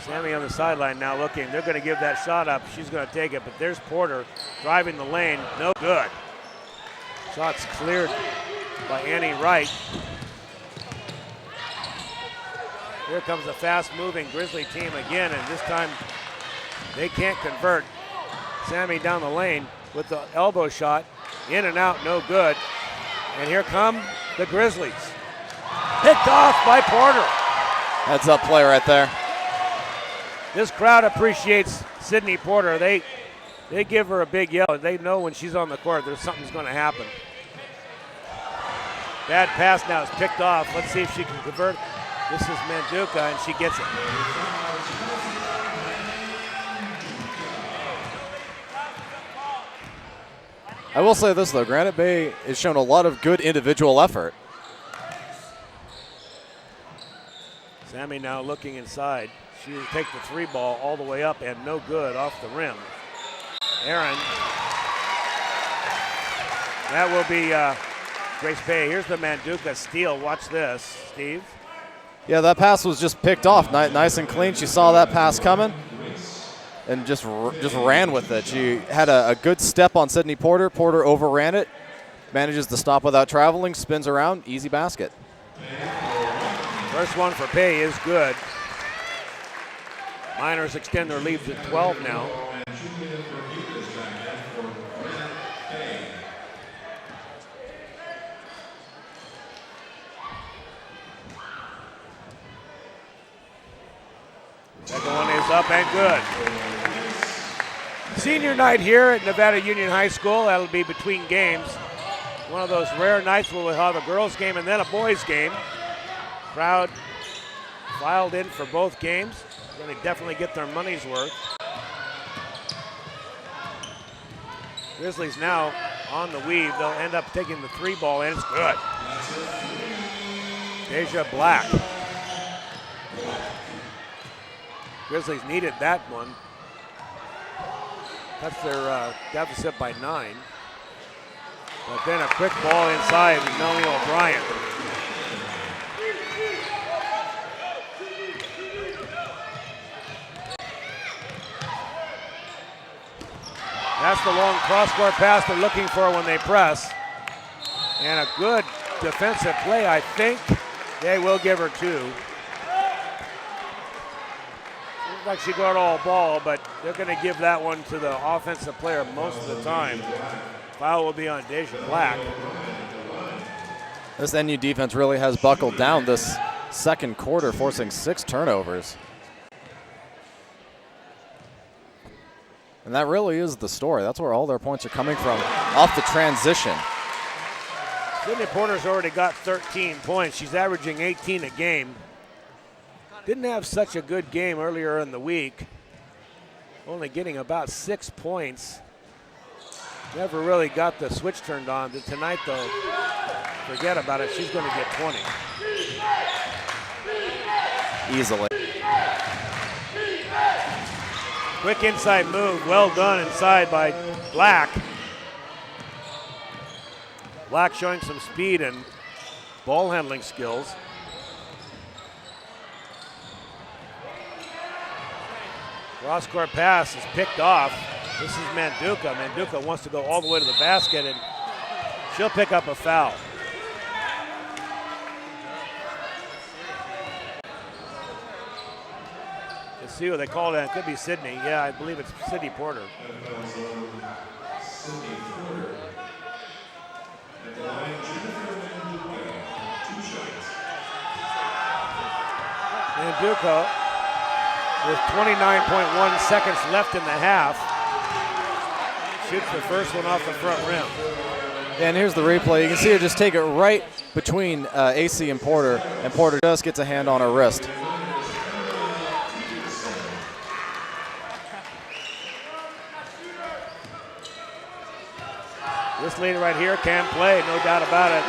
Sammy on the sideline now looking. They're going to give that shot up. She's going to take it, but there's Porter driving the lane. No good. Shots cleared by Annie Wright. Here comes a fast-moving Grizzly team again, and this time they can't convert. Sammy down the lane with the elbow shot. In and out, no good. And here come the Grizzlies. Picked off by Porter. Heads up play right there. This crowd appreciates Sydney Porter. They give her a big yell. They know when she's on the court there's something's going to happen. Bad pass now is picked off. Let's see if she can convert. This is Manduka, and she gets it. I will say this, though. Granite Bay has shown a lot of good individual effort. Sammy now looking inside. She will take the three ball all the way up and no good off the rim. Aaron. That will be Grace Bay. Here's the Manduka steal. Watch this, Steve. Yeah, that pass was just picked off nice and clean. She saw that pass coming and just ran with it. She had a good step on Sydney Porter. Porter overran it, manages to stop without traveling, spins around, easy basket. First one for Bay is good. Miners extend their lead to 12 now. Second one is up and good. Senior night here at Nevada Union High School. That'll be between games. One of those rare nights where we'll have a girls game and then a boys game. Crowd filed in for both games. Going to definitely get their money's worth. Grizzlies now on the weave. They'll end up taking the three ball and it's good. Deja Black. Grizzlies needed that one. That's their deficit by 9. But then a quick ball inside Melanie O'Brien. That's the long cross-court pass they're looking for when they press. And a good defensive play, I think. They will give her 2. Looks like she got all ball, but they're going to give that one to the offensive player most of the time. Foul will be on Deja Black. This NU defense really has buckled down this second quarter, forcing 6 turnovers. And that really is the story. That's where all their points are coming from, off the transition. Sydney Porter's already got 13 points. She's averaging 18 a game. Didn't have such a good game earlier in the week. Only getting about 6 points. Never really got the switch turned on. But tonight, though, forget about it. She's going to get 20. Easily. Quick inside move. Well done inside by Black. Black showing some speed and ball handling skills. Cross-court pass is picked off. This is Manduka. Manduka wants to go all the way to the basket, and she'll pick up a foul. Let's see what they called it. It could be Sydney. Yeah, I believe it's Sydney Porter. Manduka, with 29.1 seconds left in the half, shoots the first one off the front rim. And here's the replay. You can see her just take it right between AC and Porter just gets a hand on her wrist. This lady right here can play, no doubt about it.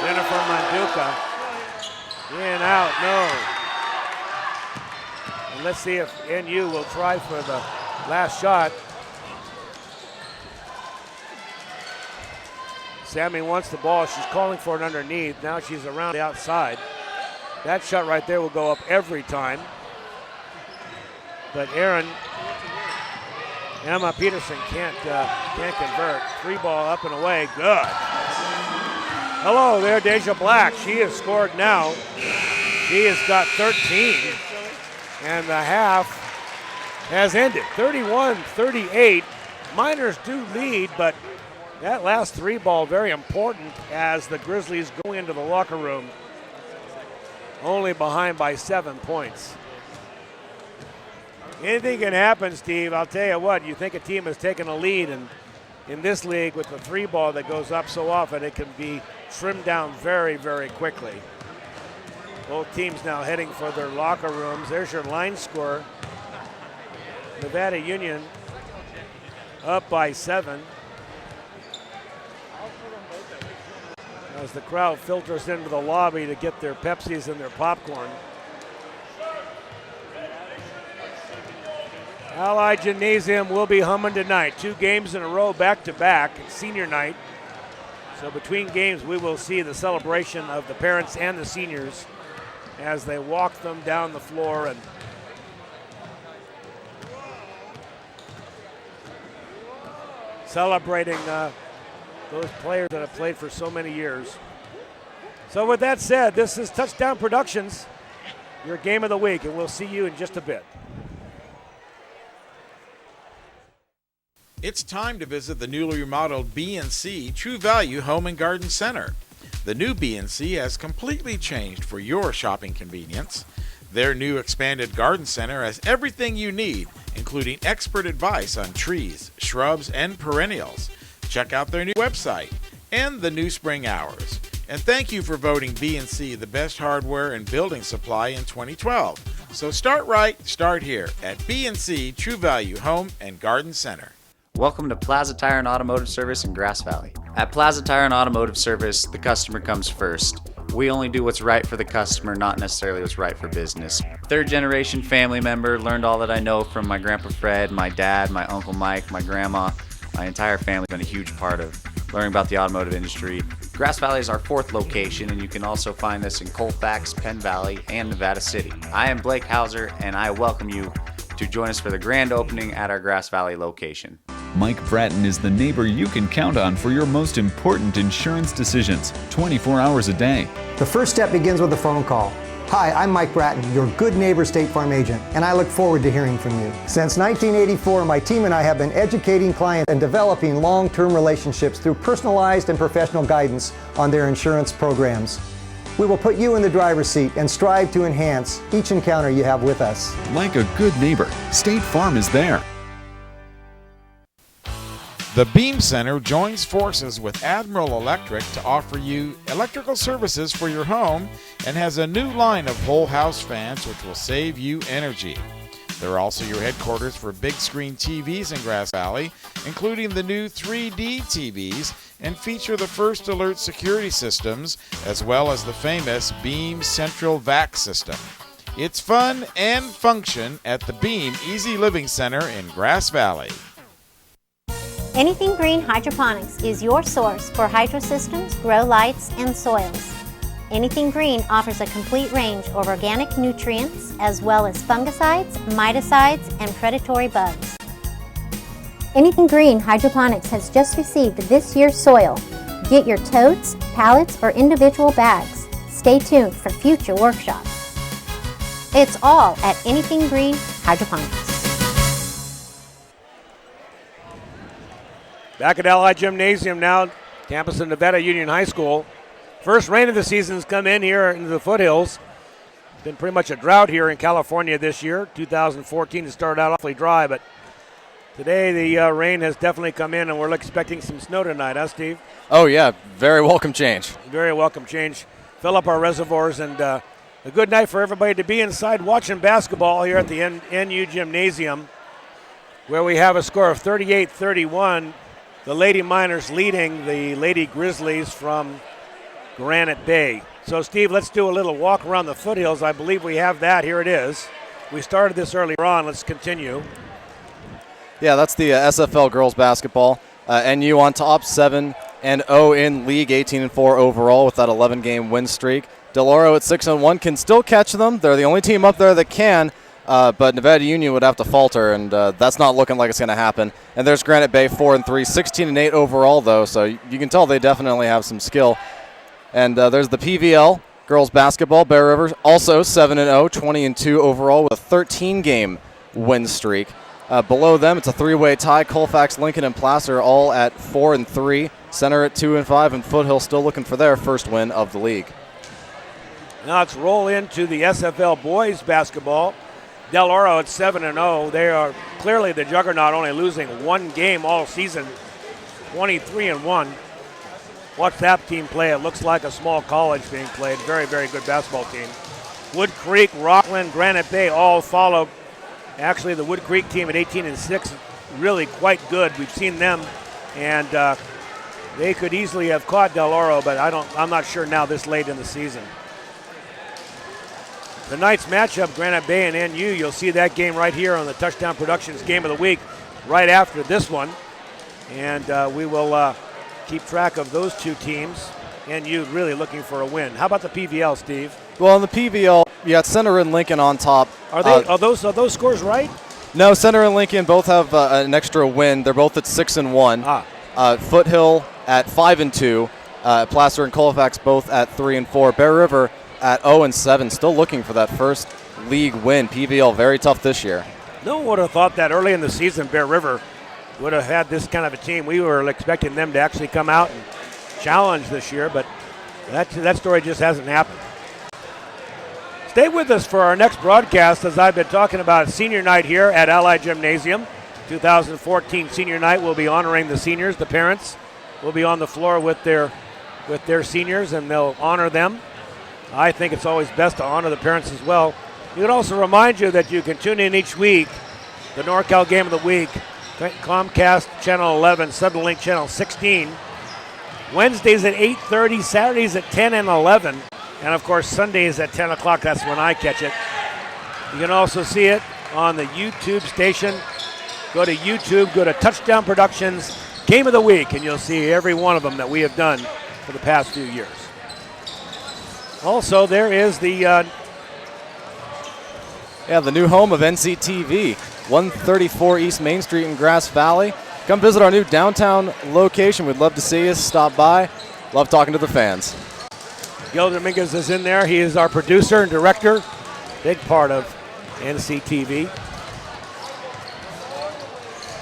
Jennifer Manduka. In, out, no. And let's see if NU will try for the last shot. Sammy wants the ball. She's calling for it underneath. Now she's around the outside. That shot right there will go up every time. But Emma Peterson can't convert. 3-ball up and away. Good. Hello there, Deja Black. She has scored now. She has got 13. And the half has ended. 31-38. Miners do lead, but that last 3-ball very important as the Grizzlies go into the locker room only behind by 7 points. Anything can happen, Steve. I'll tell you what, you think a team has taken a lead, and in this league with the 3-ball that goes up so often, it can be trimmed down very, very quickly. Both teams now heading for their locker rooms. There's your line score. Nevada Union up by 7. As the crowd filters into the lobby to get their Pepsis and their popcorn. Ali Gymnasium will be humming tonight. 2 games in a row back-to-back. It's senior night. So between games, we will see the celebration of the parents and the seniors as they walk them down the floor and celebrating those players that have played for so many years. So with that said, this is Touchdown Productions, your game of the week, and we'll see you in just a bit. It's time to visit the newly remodeled B&C True Value Home and Garden Center. The new B&C has completely changed for your shopping convenience. Their new expanded garden center has everything you need, including expert advice on trees, shrubs, and perennials. Check out their new website and the new spring hours. And thank you for voting B&C the best hardware and building supply in 2012. So start right, start here at B&C True Value Home and Garden Center. Welcome to Plaza Tire and Automotive Service in Grass Valley. At Plaza Tire and Automotive Service, the customer comes first. We only do what's right for the customer, not necessarily what's right for business. Third generation family member, learned all that I know from my Grandpa Fred, my dad, my Uncle Mike, my grandma. My entire family's been a huge part of learning about the automotive industry. Grass Valley is our 4th location, and you can also find us in Colfax, Penn Valley, and Nevada City. I am Blake Hauser, and I welcome you to join us for the grand opening at our Grass Valley location. Mike Bratton is the neighbor you can count on for your most important insurance decisions, 24 hours a day. The first step begins with a phone call. Hi, I'm Mike Bratton, your good neighbor State Farm agent, and I look forward to hearing from you. Since 1984, my team and I have been educating clients and developing long-term relationships through personalized and professional guidance on their insurance programs. We will put you in the driver's seat and strive to enhance each encounter you have with us. Like a good neighbor, State Farm is there. The Beam Center joins forces with Admiral Electric to offer you electrical services for your home and has a new line of whole house fans which will save you energy. They're also your headquarters for big screen TVs in Grass Valley, including the new 3D TVs, and feature the First Alert security systems as well as the famous Beam Central Vac system. It's fun and function at the Beam Easy Living Center in Grass Valley. Anything Green Hydroponics is your source for hydro systems, grow lights, and soils. Anything Green offers a complete range of organic nutrients as well as fungicides, miticides, and predatory bugs. Anything Green Hydroponics has just received this year's soil. Get your totes, pallets, or individual bags. Stay tuned for future workshops. It's all at Anything Green Hydroponics. Back at Ali Gymnasium now, campus of Nevada Union High School. First rain of the season's come in here into the foothills. It's been pretty much a drought here in California this year. 2014 has started out awfully dry, but today the rain has definitely come in, and we're expecting some snow tonight, huh, Steve? Oh, yeah. Very welcome change. Very welcome change. Fill up our reservoirs, and a good night for everybody to be inside watching basketball here at the NU Gymnasium, where we have a score of 38-31. The Lady Miners leading the Lady Grizzlies from Granite Bay. So, Steve, let's do a little walk around the foothills. I believe we have that. Here it is. We started this earlier on. Let's continue. Yeah, that's the SFL girls basketball. NU on top, 7-0 in league, 18-4 overall with that 11-game win streak. Del Oro at 6-1 can still catch them. They're the only team up there that can. But Nevada Union would have to falter, and that's not looking like it's going to happen. And there's Granite Bay 4-3, 16-8 overall, though, so you can tell they definitely have some skill. And there's the PVL girls basketball. Bear River also 7-0, 20-2 overall with a 13-game win streak. Below them, it's a 3-way tie. Colfax, Lincoln, and Placer all at 4-3. Center at 2-5, and Foothill still looking for their first win of the league. Now let's roll into the SFL boys basketball. Del Oro at 7-0. They are clearly the juggernaut, only losing one game all season, 23-1. Watch that team play. It looks like a small college being played. Very, very good basketball team. Wood Creek, Rockland, Granite Bay all follow. Actually, the Wood Creek team at 18-6, really quite good. We've seen them, and they could easily have caught Del Oro, but I'm not sure now this late in the season. Tonight's matchup, Granite Bay and NU, you'll see that game right here on the Touchdown Productions Game of the Week right after this one. And we will keep track of those two teams. NU really looking for a win. How about the PVL, Steve? Well, in the PVL, you got Center and Lincoln on top. Are those scores right? No, Center and Lincoln both have an extra win. They're both at 6-1. Foothill at 5-2. Placer and Colfax both at 3-4. Bear River at 0-7, still looking for that first league win. PVL very tough this year. No one would have thought that early in the season Bear River would have had this kind of a team. We were expecting them to actually come out and challenge this year, but that story just hasn't happened. Stay with us for our next broadcast, as I've been talking about senior night here at Ali Gymnasium. 2014 senior night, we'll be honoring the seniors. The parents will be on the floor with their seniors, and they'll honor them. I think it's always best to honor the parents as well. We would also remind you that you can tune in each week, the NorCal Game of the Week, Comcast Channel 11, Suddenlink Channel 16, Wednesdays at 8:30, Saturdays at 10 and 11. And of course, Sundays at 10 o'clock, that's when I catch it. You can also see it on the YouTube station. Go to YouTube, go to Touchdown Productions Game of the Week, and you'll see every one of them that we have done for the past few years. Also, there is the the new home of NCTV, 134 East Main Street in Grass Valley. Come visit our new downtown location. We'd love to see you. Stop by. Love talking to the fans. Gil Dominguez is in there. He is our producer and director, big part of NCTV.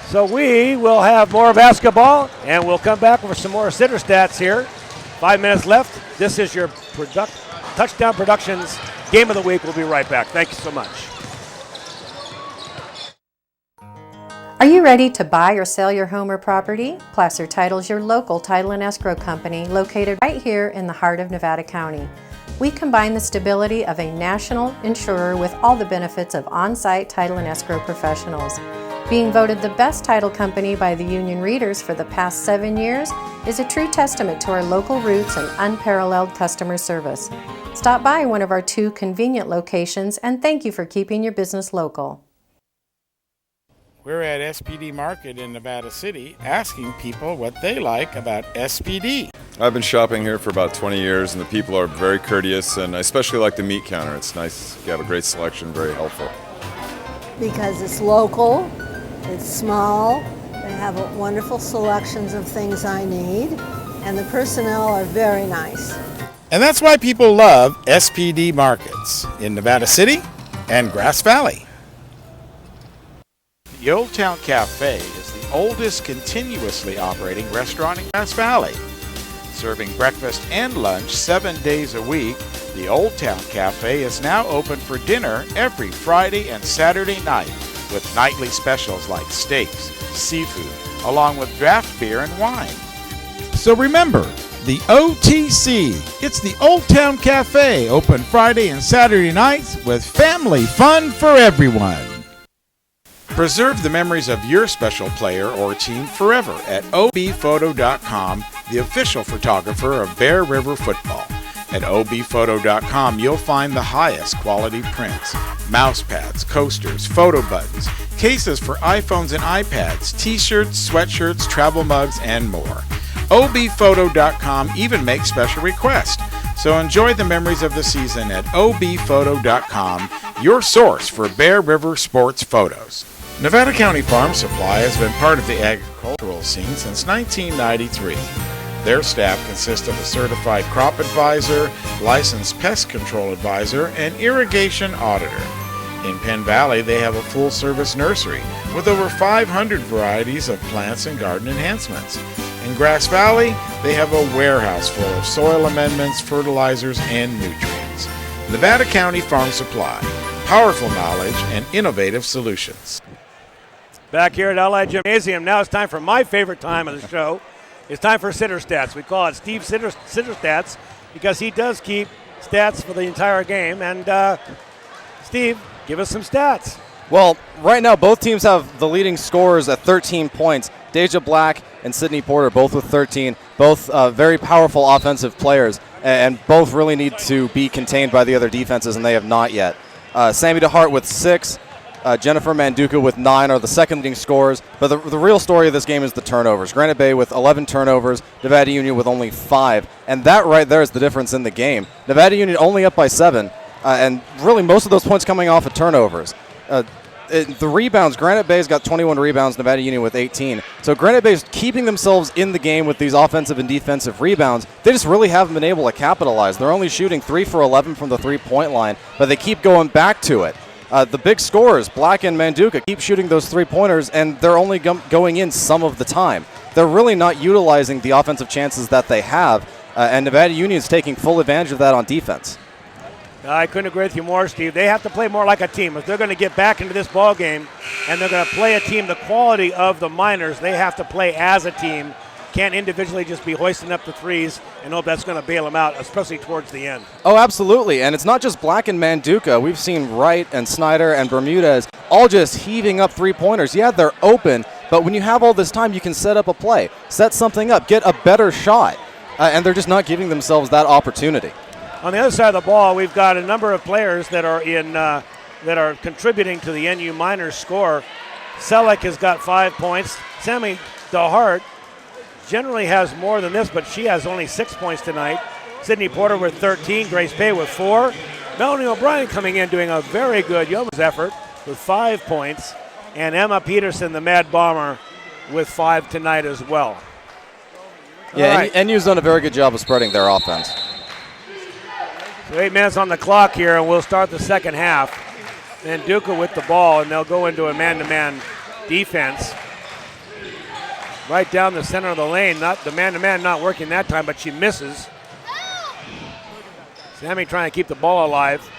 So we will have more basketball, and we'll come back with some more sitter stats here. 5 minutes left. This is your Touchdown Productions Game of the Week. We'll be right back. Thank you so much. Are you ready to buy or sell your home or property? Placer Title is your local title and escrow company located right here in the heart of Nevada County. We combine the stability of a national insurer with all the benefits of on-site title and escrow professionals. Being voted the best title company by the union readers for the past 7 years is a true testament to our local roots and unparalleled customer service. Stop by one of our 2 convenient locations, and thank you for keeping your business local. We're at SPD Market in Nevada City asking people what they like about SPD. I've been shopping here for about 20 years, and the people are very courteous, and I especially like the meat counter. It's nice. You have a great selection, very helpful. Because it's local, it's small, they have wonderful selections of things I need, and the personnel are very nice. And that's why people love SPD Markets in Nevada City and Grass Valley. The Old Town Cafe is the oldest continuously operating restaurant in Grass Valley. Serving breakfast and lunch 7 days a week, the Old Town Cafe is now open for dinner every Friday and Saturday night with nightly specials like steaks, seafood, along with draft beer and wine. So remember, the OTC. It's the Old Town Cafe, open Friday and Saturday nights with family fun for everyone. Preserve the memories of your special player or team forever at obphoto.com, the official photographer of Bear River football. At obphoto.com, you'll find the highest quality prints, mouse pads, coasters, photo buttons, cases for iPhones and iPads, t-shirts, sweatshirts, travel mugs, and more. obphoto.com even makes special requests. So enjoy the memories of the season at obphoto.com, your source for Bear River sports photos. Nevada County Farm Supply has been part of the agricultural scene since 1993. Their staff consists of a certified crop advisor, licensed pest control advisor, and irrigation auditor. In Penn Valley, they have a full-service nursery with over 500 varieties of plants and garden enhancements. In Grass Valley, they have a warehouse full of soil amendments, fertilizers, and nutrients. Nevada County Farm Supply, powerful knowledge and innovative solutions. Back here at Ali Gymnasium, now it's time for my favorite time of the show. It's time for Sitter Stats. We call it Steve Sitter Stats because he does keep stats for the entire game. And Steve, give us some stats. Well, right now both teams have the leading scorers at 13 points. Deja Black and Sydney Porter both with 13, both very powerful offensive players, and both really need to be contained by the other defenses, and they have not yet. Sammy DeHart with 6. Jennifer Manduka with 9 are the second leading scorers. But the real story of this game is the turnovers. Granite Bay with 11 turnovers, Nevada Union with only 5. And that right there is the difference in the game. Nevada Union only up by 7, and really most of those points coming off of turnovers. The rebounds, Granite Bay's got 21 rebounds, Nevada Union with 18. So Granite Bay's keeping themselves in the game with these offensive and defensive rebounds. They just really haven't been able to capitalize. They're only shooting 3 for 11 from the three-point line, but they keep going back to it. The big scorers, Black and Manduka, keep shooting those three-pointers, and they're only going in some of the time. They're really not utilizing the offensive chances that they have, and Nevada Union is taking full advantage of that on defense. I couldn't agree with you more, Steve. They have to play more like a team. If they're going to get back into this ball game and they're going to play a team the quality of the Miners, they have to play as a team. Can't individually just be hoisting up the threes and hope that's going to bail them out, especially towards the end. Oh, absolutely. And it's not just Black and Manduka. We've seen Wright and Snyder and Bermudez all just heaving up three-pointers. Yeah, they're open, but when you have all this time, you can set up a play, set something up, get a better shot, and they're just not giving themselves that opportunity. On the other side of the ball, we've got a number of players that are contributing to the NU Miners score. Selleck has got 5 points. Sammy DeHart generally has more than this, but she has only 6 points tonight. Sydney Porter with 13, Grace Pay with 4. Melanie O'Brien coming in doing a very good yeoman's effort with 5 points. And Emma Peterson, the Mad Bomber, with 5 tonight as well. Yeah, right. NU's done a very good job of spreading their offense. So 8 minutes on the clock here, and we'll start the second half. And Duca with the ball, and they'll go into a man-to-man defense. Right down the center of the lane. Not the man-to-man not working that time, but she misses. Sammy trying to keep the ball alive.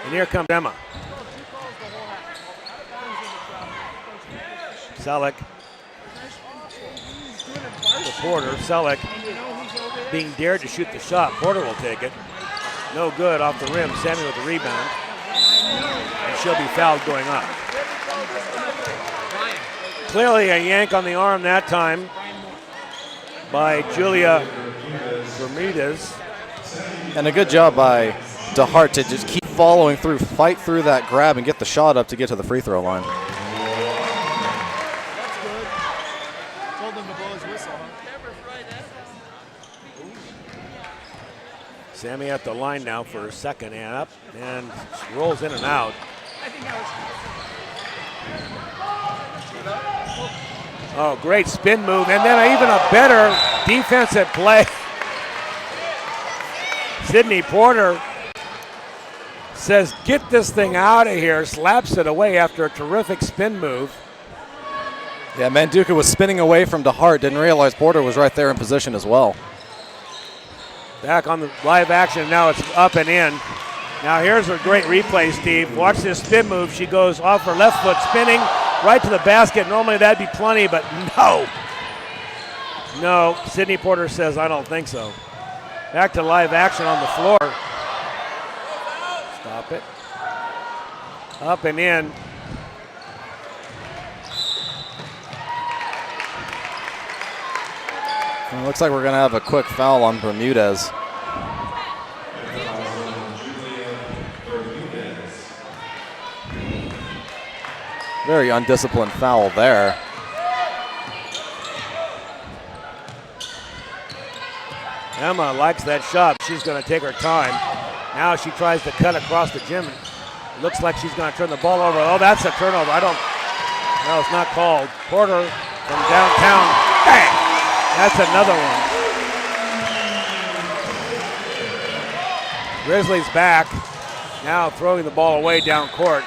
And here comes Emma. Selleck. The Porter. Selleck being dared to shoot the shot. Porter will take it. No good off the rim. Sammy with the rebound. And she'll be fouled going up. Clearly a yank on the arm that time by Julia Bermudez. And a good job by DeHart to just keep following through, fight through that grab, and get the shot up to get to the free throw line. Sammy at the line now for her second and up, and she rolls in and out. Oh, great spin move, and then even a better defensive play. Sydney Porter says, get this thing out of here, slaps it away after a terrific spin move. Yeah, Manduka was spinning away from DeHart, didn't realize Porter was right there in position as well. Back on the live action, now it's up and in. Now here's a great replay, Steve. Watch this spin move. She goes off her left foot, spinning right to the basket. Normally that'd be plenty, but no. No, Sydney Porter says, I don't think so. Back to live action on the floor. Stop it. Up and in. It looks like we're going to have a quick foul on Bermudez. Very undisciplined foul there. Emma likes that shot. She's going to take her time. Now she tries to cut across the gym. Looks like she's going to turn the ball over. Oh, that's a turnover. No, it's not called. Porter from downtown. Bang! That's another one. Grizzlies back. Now throwing the ball away down court.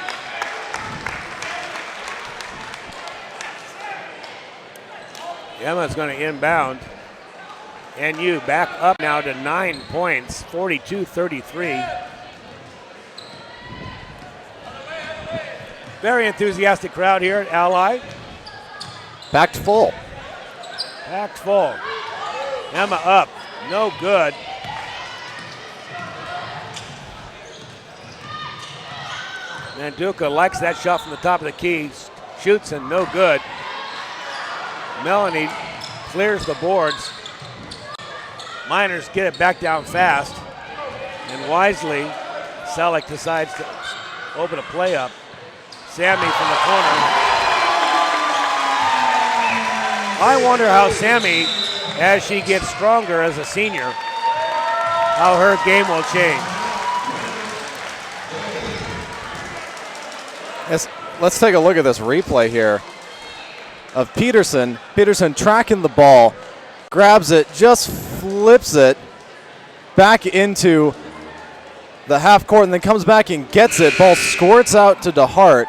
Emma's going to inbound. NU back up now to 9 points, 42-33. Very enthusiastic crowd here at Ally. Packed full. Packed full. Emma up, no good. Manduka likes that shot from the top of the key, shoots and no good. Melanie clears the boards. Miners get it back down fast. And wisely, Selleck decides to open a play up. Sammy from the corner. I wonder how Sammy, as she gets stronger as a senior, how her game will change. Let's take a look at this replay here of Peterson. Peterson tracking the ball, grabs it, just flips it back into the half court, and then comes back and gets it. Ball squirts out to DeHart.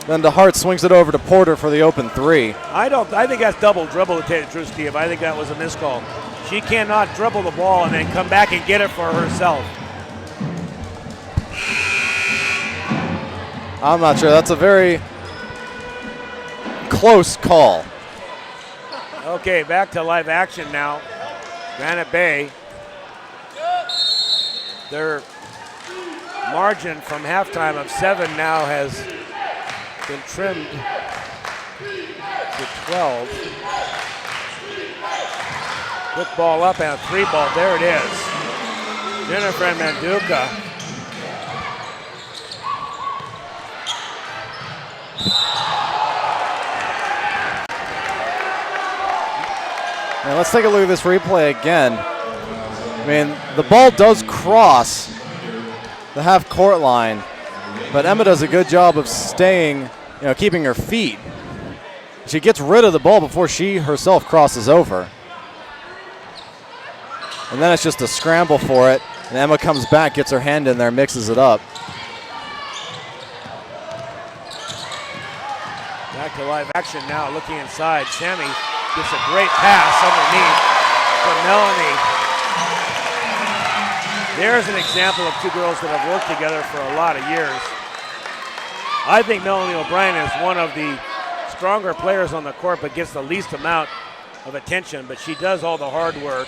Then DeHart swings it over to Porter for the open three. I think that's double dribble, to tell you the truth, Steve. I think that was a miscall. She cannot dribble the ball and then come back and get it for herself. I'm not sure. That's a very close call. Okay, back to live action now. Granite Bay. Their margin from halftime of 7 now has been trimmed to 12. Quick ball up and a 3 ball. There it is. Jennifer and Manduka. Now let's take a look at this replay again. I mean, the ball does cross the half-court line, but Emma does a good job of staying, keeping her feet. She gets rid of the ball before she herself crosses over. And then it's just a scramble for it, and Emma comes back, gets her hand in there, mixes it up. Back to live action now, looking inside. Sammy gets a great pass underneath for Melanie. There's an example of two girls that have worked together for a lot of years. I think Melanie O'Brien is one of the stronger players on the court, but gets the least amount of attention. But she does all the hard work,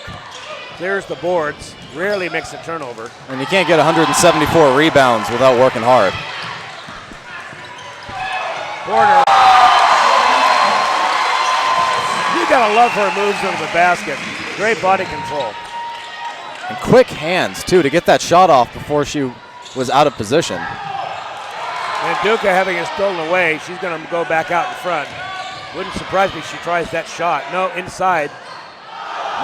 clears the boards, rarely makes a turnover. And you can't get 174 rebounds without working hard. Porter. You gotta love her moves under the basket. Great body control. And quick hands, too, to get that shot off before she was out of position. And Duca having it stolen away, she's going to go back out in front. Wouldn't surprise me if she tries that shot. No, inside.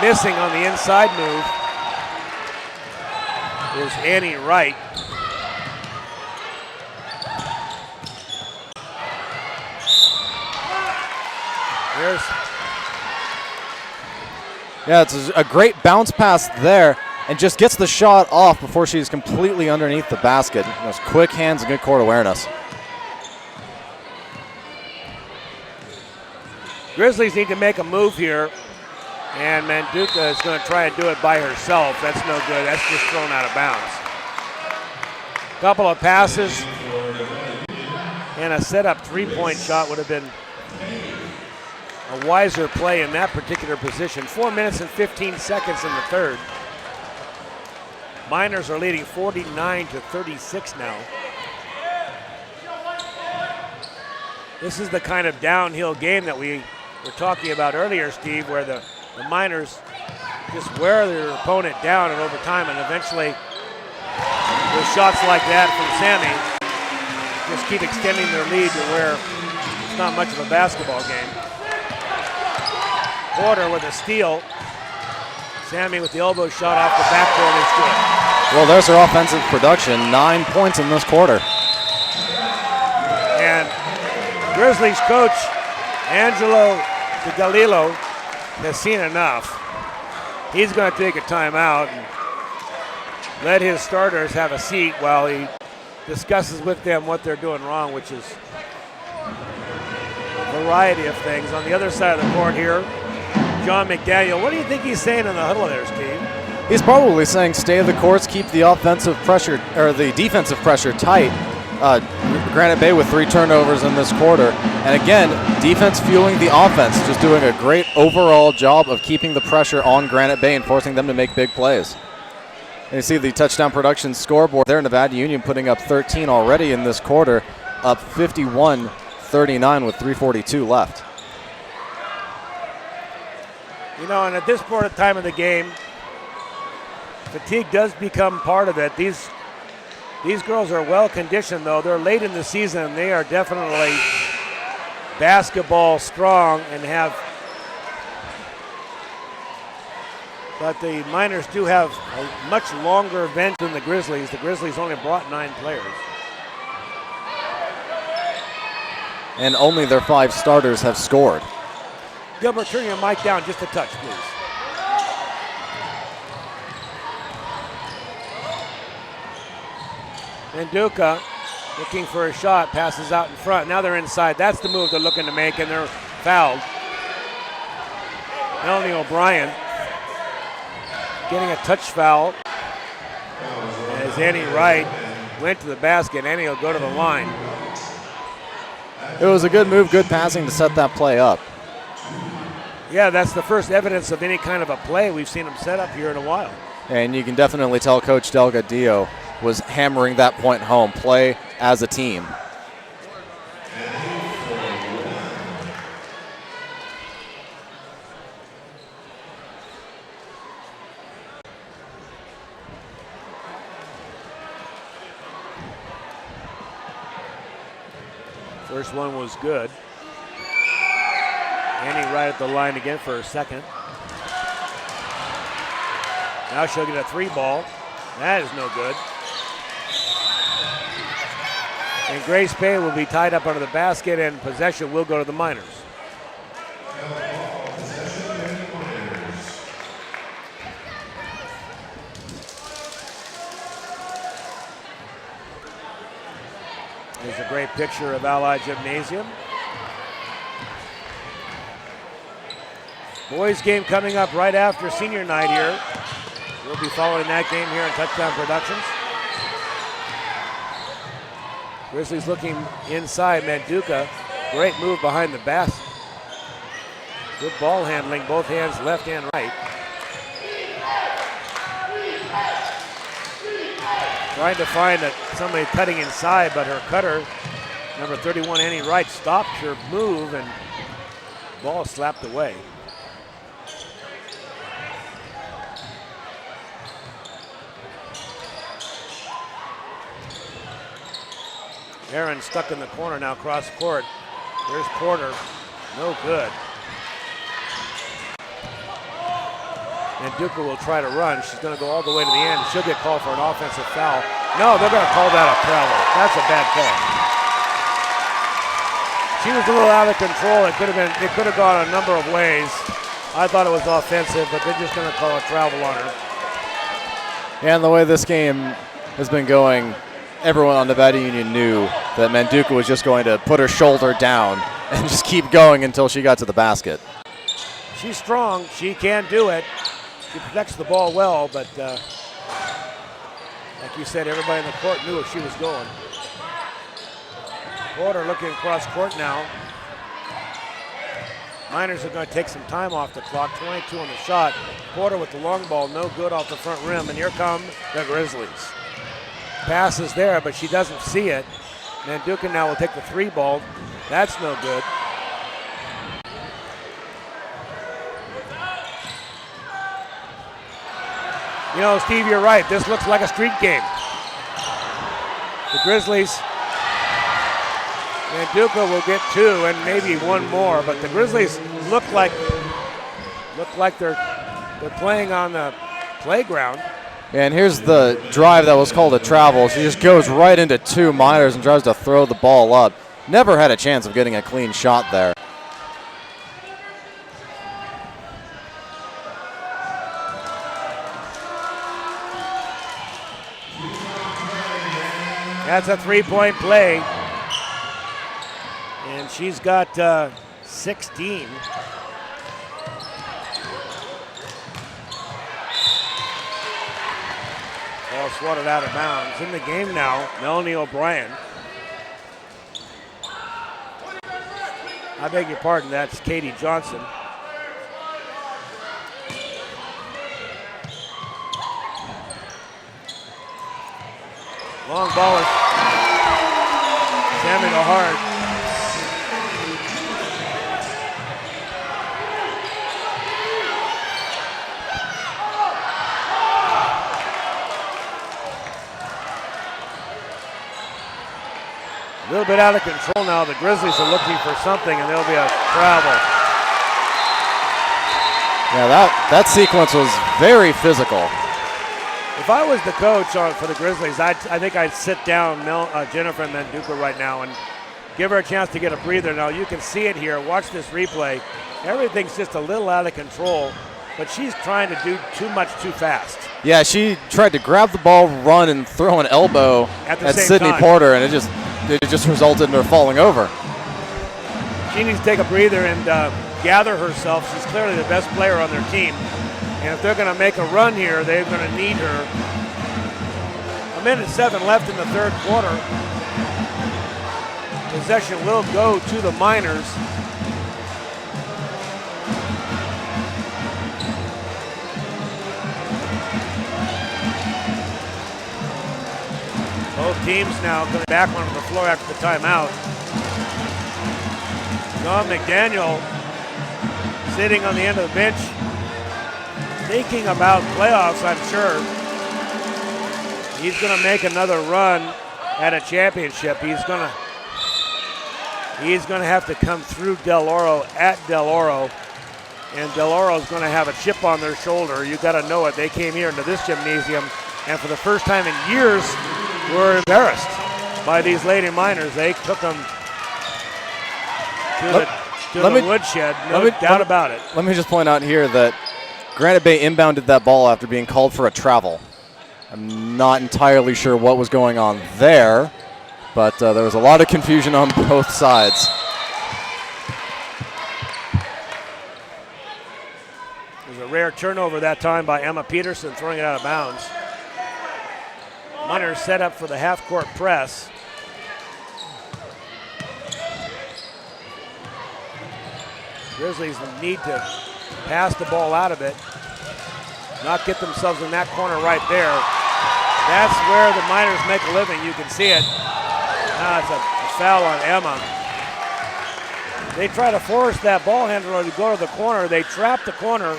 Missing on the inside move is Annie Wright. Yeah, it's a great bounce pass there, and just gets the shot off before she's completely underneath the basket. Those quick hands and good court awareness. Grizzlies need to make a move here, and Manduka is going to try and do it by herself. That's no good. That's just thrown out of bounds. Couple of passes, and a set-up three-point shot would have been a wiser play in that particular position. 4 minutes and 15 seconds in the third. Miners are leading 49-36 now. This is the kind of downhill game that we were talking about earlier, Steve, where the Miners just wear their opponent down and over time, and eventually with shots like that from Sammy just keep extending their lead to where it's not much of a basketball game. Porter with a steal. Sammy with the elbow shot off the backboard is good. Well, there's her offensive production. 9 points in this quarter. And Grizzlies coach Angelo DeGalillo has seen enough. He's going to take a timeout and let his starters have a seat while he discusses with them what they're doing wrong, which is a variety of things. On the other side of the court here, John McDaniel. What do you think he's saying in the huddle there, Steve? He's probably saying stay the course, keep the offensive pressure, or the defensive pressure tight. Granite Bay with 3 turnovers in this quarter. And again, defense fueling the offense, just doing a great overall job of keeping the pressure on Granite Bay and forcing them to make big plays. And you see the touchdown production scoreboard there. Nevada Union putting up 13 already in this quarter, up 51-39 with 3:42 left. You know, and at this point of time of the game, fatigue does become part of it. These girls are well conditioned, though. They're late in the season. They are definitely basketball strong and have, but the Miners do have a much longer bench than the Grizzlies. The Grizzlies only brought 9 players. And only their 5 starters have scored. Gilbert, turn your mic down just a touch, please. Manduka looking for a shot, passes out in front. Now they're inside. That's the move they're looking to make, and they're fouled. Melanie O'Brien getting a touch foul as Annie Wright went to the basket. Annie will go to the line. It was a good move, good passing to set that play up. Yeah, that's the first evidence of any kind of a play we've seen them set up here in a while. And you can definitely tell Coach Delgadillo was hammering that point home. Play as a team. First one was good. Annie right at the line again for her second. Now she'll get a 3 ball. That is no good. And Grace Payne will be tied up under the basket, and possession will go to the Miners. There's a great picture of Ali Gymnasium. Boys game coming up right after senior night here. We'll be following that game here on Touchdown Productions. Grizzlies looking inside. Manduka, great move behind the basket. Good ball handling, both hands left and right. Trying to find somebody cutting inside, but her cutter, number 31, Annie Wright, stopped her move and ball slapped away. Aaron stuck in the corner now, cross court. There's Porter, no good. And Duca will try to run. She's going to go all the way to the end. She'll get called for an offensive foul. No, they're going to call that a travel. That's a bad call. She was a little out of control. It could have gone a number of ways. I thought it was offensive, but they're just going to call a travel on her. And the way this game has been going, everyone on Nevada Union knew that Manduka was just going to put her shoulder down and just keep going until she got to the basket. She's strong. She can do it. She protects the ball well, but like you said, everybody in the court knew where she was going. Porter looking across court now. Miners are going to take some time off the clock. 22 on the shot. Porter with the long ball, no good off the front rim, and here come the Grizzlies. Pass is there, but she doesn't see it. Manduka now will take the 3 ball. That's no good. You know, Steve, you're right. This looks like a street game. The Grizzlies, Manduka will get 2 and maybe 1 more, but the Grizzlies look like they're playing on the playground. And here's the drive that was called a travel. She just goes right into 2 Miners and tries to throw the ball up. Never had a chance of getting a clean shot there. That's a 3-point play. And she's got 16. Ball swatted out of bounds. In the game now, Melanie O'Brien. I beg your pardon, that's Katie Johnson. Long ball is Sammy Hard. A little bit out of control now. The Grizzlies are looking for something, and there'll be a travel. Yeah, that sequence was very physical. If I was the coach for the Grizzlies, I think I'd sit down Jennifer Manduka right now and give her a chance to get a breather. Now you can see it here. Watch this replay. Everything's just a little out of control, but she's trying to do too much too fast. Yeah, she tried to grab the ball, run, and throw an elbow at Sydney Porter, and it just resulted in her falling over. She needs to take a breather and gather herself. She's clearly the best player on their team. And if they're going to make a run here, they're going to need her. 1:07 left in the third quarter. Possession will go to the Miners. Both teams now coming back onto the floor after the timeout. John McDaniel sitting on the end of the bench, thinking about playoffs, I'm sure. He's going to make another run at a championship. He's going to He's going to have to come through Del Oro at Del Oro, and Del Oro's going to have a chip on their shoulder. You got to know it. They came here into this gymnasium, and for the first time in years, were embarrassed by these Lady Miners. They took them to the woodshed, no doubt about it. Let me just point out here that Granite Bay inbounded that ball after being called for a travel. I'm not entirely sure what was going on there, but there was a lot of confusion on both sides. It was a rare turnover that time by Emma Peterson, throwing it out of bounds. Miners set up for the half-court press. Grizzlies need to pass the ball out of it, not get themselves in that corner right there. That's where the Miners make a living. You can see it. Now it's a foul on Emma. They try to force that ball handler to go to the corner. They trap the corner,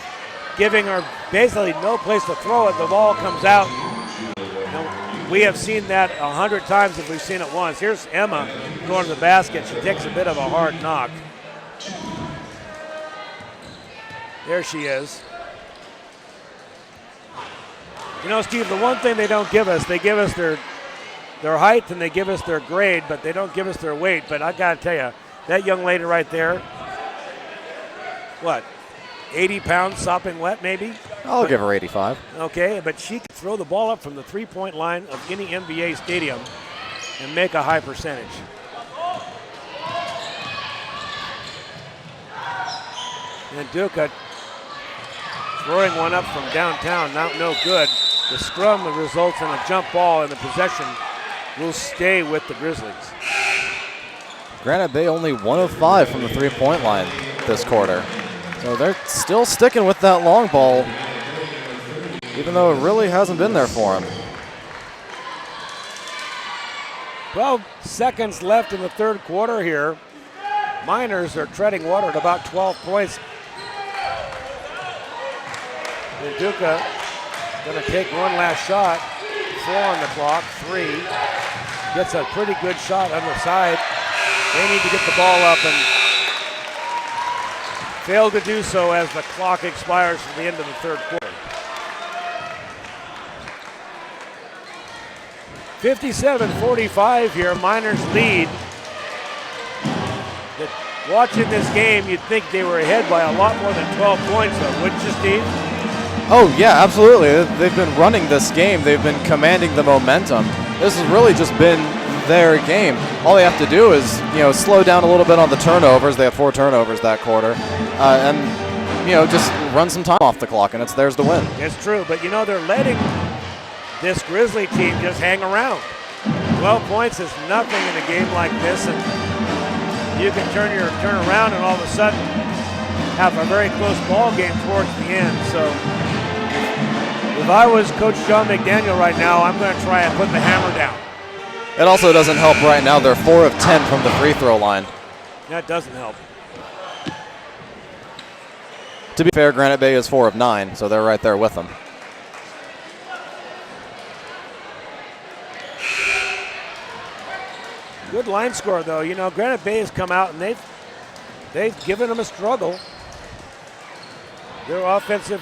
giving her basically no place to throw it. The ball comes out. We have seen that 100 times if we've seen it once. Here's Emma going to the basket. She takes a bit of a hard knock. There she is. You know, Steve, the one thing they don't give us, they give us their height and they give us their grade, but they don't give us their weight. But I got to tell you, that young lady right there, what, 80 pounds sopping wet maybe? I'll give her 85. Okay, but she can throw the ball up from the three-point line of any NBA stadium and make a high percentage. And Duca throwing one up from downtown, no good. The scrum results in a jump ball, and the possession will stay with the Grizzlies. Granite Bay only 1 of 5 from the three-point line this quarter. So they're still sticking with that long ball, even though it really hasn't been there for them. 12 seconds left in the third quarter here. Miners are treading water at about 12 points. And Duca going to take one last shot. 4 on the clock, 3. Gets a pretty good shot on the side. They need to get the ball up and fail to do so as the clock expires at the end of the third quarter. 57-45 here, Miners lead. Watching this game, you'd think they were ahead by a lot more than 12 points, though, wouldn't you, Steve? Oh, yeah, absolutely. They've been running this game. They've been commanding the momentum. This has really just been their game. All they have to do is, slow down a little bit on the turnovers. They have 4 turnovers that quarter. And, just run some time off the clock, and it's theirs to win. It's true, but, they're letting this Grizzly team just hang around. 12 points is nothing in a game like this, and you can turn around and all of a sudden have a very close ball game towards the end. So if I was Coach John McDaniel right now, I'm going to try and put the hammer down. It also doesn't help right now. They're 4 of 10 from the free throw line. That doesn't help. To be fair, Granite Bay is 4 of 9, so they're right there with them. Good line score, though. Granite Bay has come out and they've given them a struggle. Their offensive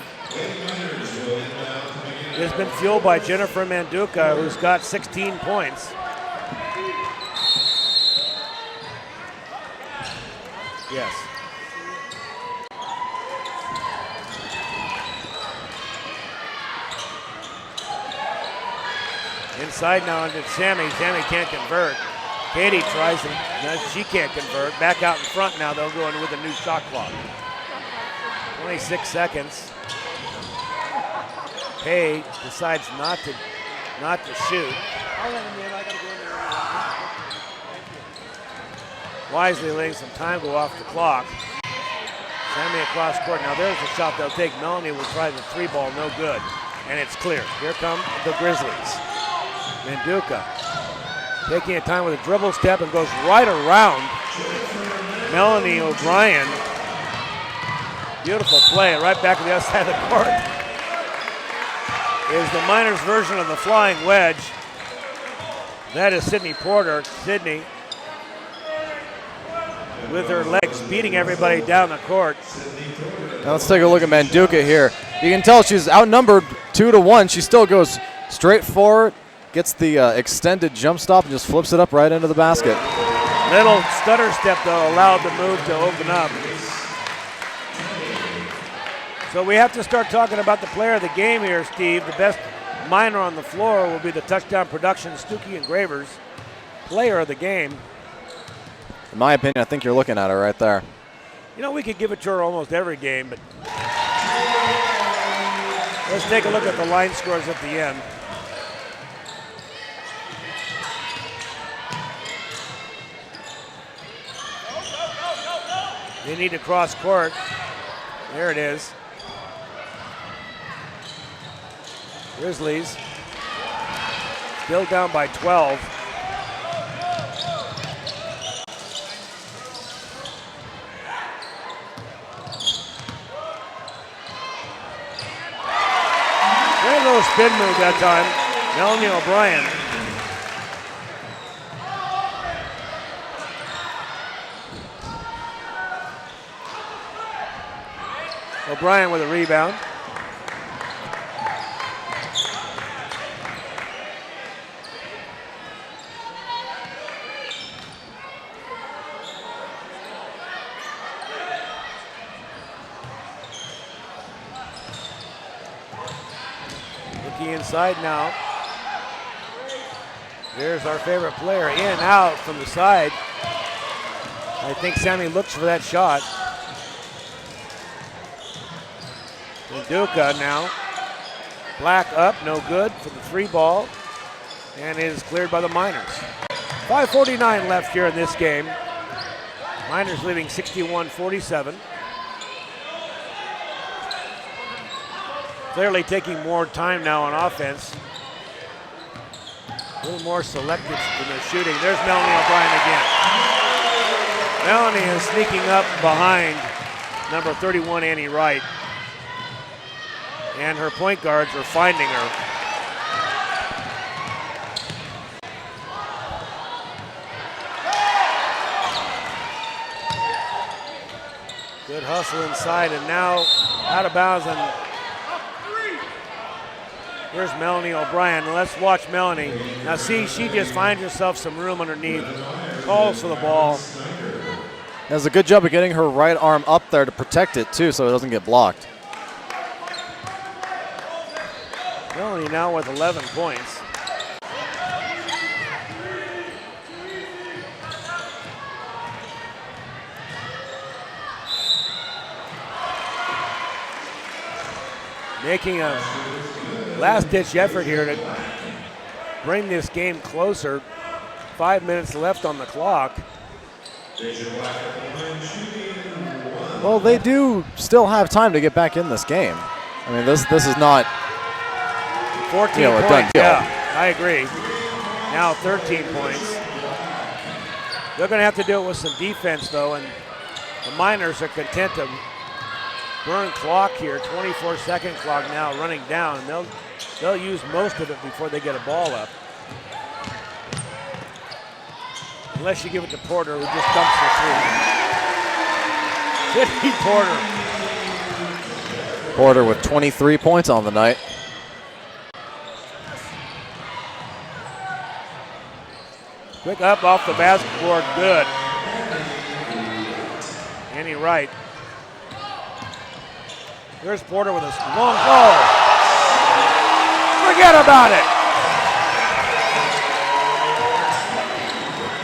has been fueled by Jennifer Manduca, who's got 16 points. Yes. Inside now into Sammy. Sammy can't convert. Katie tries to, she can't convert. Back out in front now, they'll go in with a new shot clock. 26 seconds. Pay decides not to shoot. Wisely letting some time go off the clock. Sammy across court. Now there's the shot they'll take. Melanie will try the 3-ball, no good. And it's clear. Here come the Grizzlies. Manduca taking a time with a dribble step and goes right around Melanie O'Brien. Beautiful play, right back to the other side of the court. Is the Miners' version of the flying wedge. That is Sydney Porter. Sydney with her legs beating everybody down the court. Now let's take a look at Manduka here. You can tell she's outnumbered 2-1. She still goes straight forward, gets the extended jump stop, and just flips it up right into the basket. Little stutter step, though, allowed the move to open up. So we have to start talking about the player of the game here, Steve. The best minor on the floor will be the Touchdown Productions Stuckey and Gravers player of the game. In my opinion, I think you're looking at her right there. You know, we could give it to her almost every game, but let's take a look at the line scores at the end. They need to cross court. There it is. Grizzlies still down by 12. Very little spin move that time. Melanie O'Brien. O'Brien with a rebound. Looking inside now. There's our favorite player in, out from the side. I think Sammy looks for that shot. Manduka now. Black up, no good for the 3 ball. And it is cleared by the Miners. 5:49 left here in this game. Miners leading 61-47. Clearly taking more time now on offense. A little more selective in their shooting. There's Melanie O'Brien again. Melanie is sneaking up behind number 31, Annie Wright. And her point guards are finding her. Good hustle inside, and now out of bounds. And here's Melanie O'Brien. Let's watch Melanie. Now see, she just finds herself some room underneath. Calls for the ball. Does a good job of getting her right arm up there to protect it too, so it doesn't get blocked. Melanie now with 11 points. Making a last-ditch effort here to bring this game closer. 5 minutes left on the clock. Well, they do still have time to get back in this game. I mean, this is not 14 a points, done deal. yeah, I agree. Now 13 points. They're going to have to do it with some defense, though, and the Miners are content to burn clock here. 24-second clock now running down, and they'll use most of it before they get a ball up. Unless you give it to Porter, who just dumps for 3. Sydney Porter. Porter with 23 points on the night. Quick up off the basketboard, good. Annie Wright. Here's Porter with a long ball. Forget about it.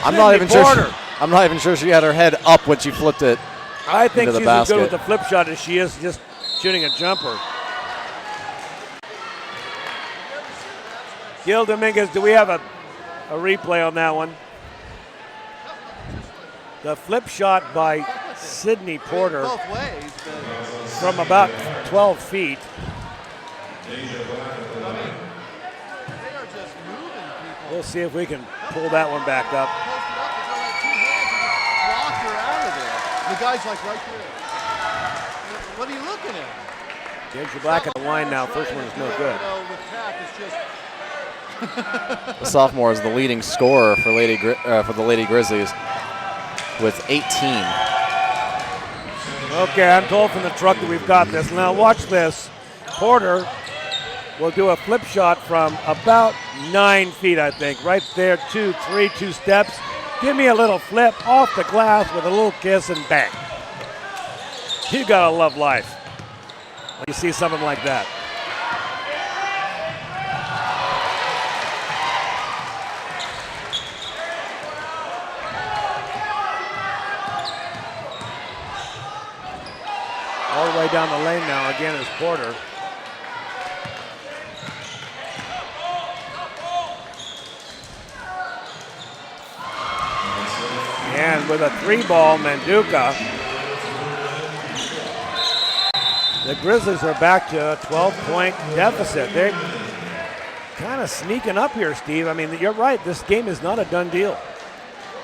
I'm not even sure she had her head up when she flipped it. I think into she's the as basket. good with the flip shot as she is just shooting a jumper. Gil Dominguez, do we have a replay on that one? The flip shot by Sydney Porter Both ways, from about 12 feet. We'll see if we can pull that one back up. blocked her out of there. The guy's like right there. What are you looking at? James Black at the line now. First one is no good. The sophomore is the leading scorer for the Lady Grizzlies. with 18. Okay, I'm told from the truck that we've got this. Now watch this. Porter will do a flip shot from about 9 feet, I think. Right there, 2 steps. Give me a little flip off the glass with a little kiss and bang. You gotta love life when you see something like that. All the way down the lane now, again, is Porter. And with a 3-ball, Manduka. The Grizzlies are back to a 12-point deficit. They're kind of sneaking up here, Steve. I mean, you're right. This game is not a done deal.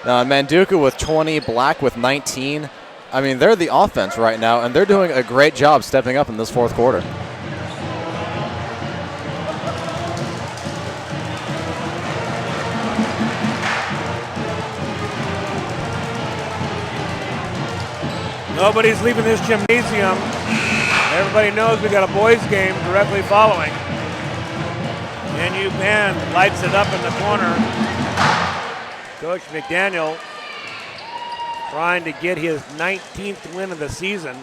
Now, Manduka with 20, Black with 19. I mean, they're the offense right now, and they're doing a great job stepping up in this fourth quarter. Nobody's leaving this gymnasium. Everybody knows we got a boys game directly following. NU band lights it up in the corner. Coach McDaniel trying to get his 19th win of the season.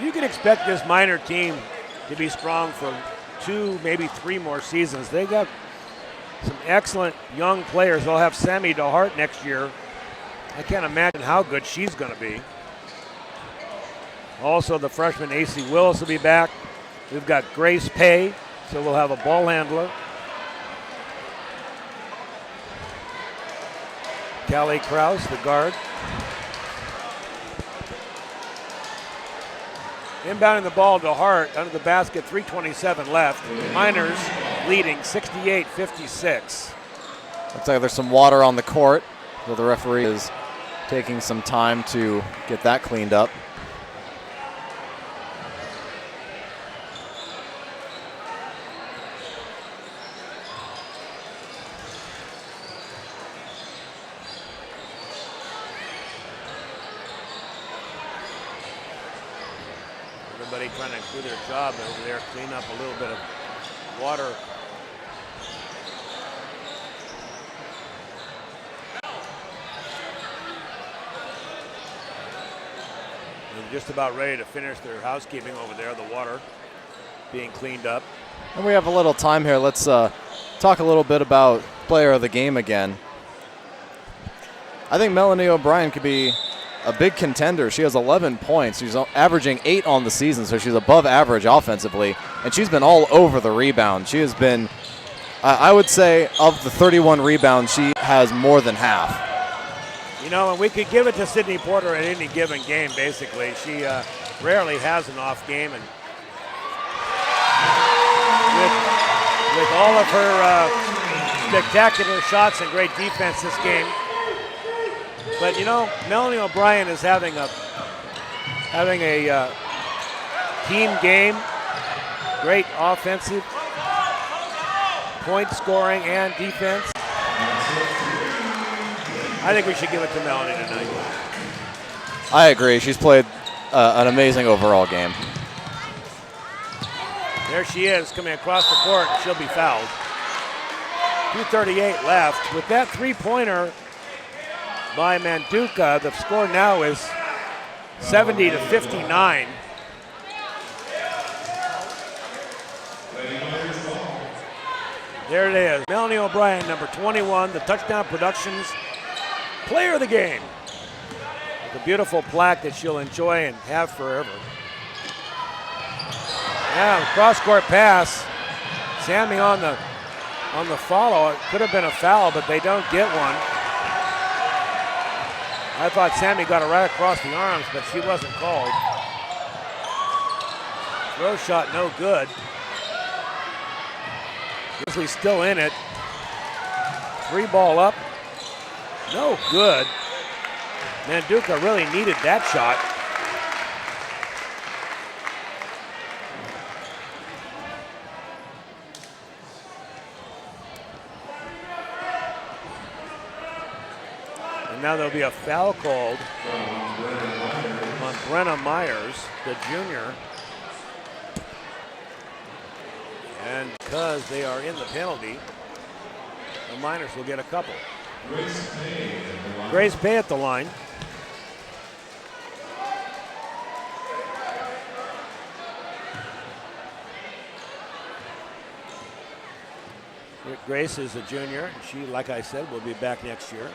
You can expect this minor team to be strong for 2, maybe 3 more seasons. They got some excellent young players. They'll have Sammy DeHart next year. I can't imagine how good she's going to be. Also, the freshman AC Willis will be back. We've got Grace Pay, so we'll have a ball handler. Callie Krause, the guard. Inbounding the ball to Hart under the basket, 3:27 left. Miners leading 68-56. Looks like there's some water on the court, so the referee is taking some time to get that cleaned up. Everybody trying to do their job over there, clean up a little bit of water. They're just about ready to finish their housekeeping over there, the water being cleaned up. And we have a little time here. Let's talk a little bit about player of the game again. I think Melanie O'Brien could be a big contender. She has 11 points. She's averaging 8 on the season, so she's above average offensively, and she's been all over the rebound. She has been, I would say, of the 31 rebounds, she has more than half. You know, and we could give it to Sydney Porter at any given game, basically. She rarely has an off game, and with all of her spectacular shots and great defense this game. But you know, Melanie O'Brien is having a team game, great offensive, point scoring and defense. I think we should give it to Melanie tonight. I agree. She's played an amazing overall game. There she is coming across the court. She'll be fouled. 2:38 left. With that three-pointer by Manduka, the score now is 70-59. There it is. Melanie O'Brien, number 21, the Touchdown Productions Player of the Game. With a beautiful plaque that she'll enjoy and have forever. Yeah, cross-court pass. Sammy on the follow. It could have been a foul, but they don't get one. I thought Sammy got it right across the arms, but she wasn't called. Throw shot no good. Grizzlies still in it. 3-ball up. No good. Manduka really needed that shot. And now there'll be a foul called on Brenna Myers, the junior. And because they are in the penalty, the Miners will get a couple. Grace Pay at the line. Grace is a junior. She, like I said, will be back next year.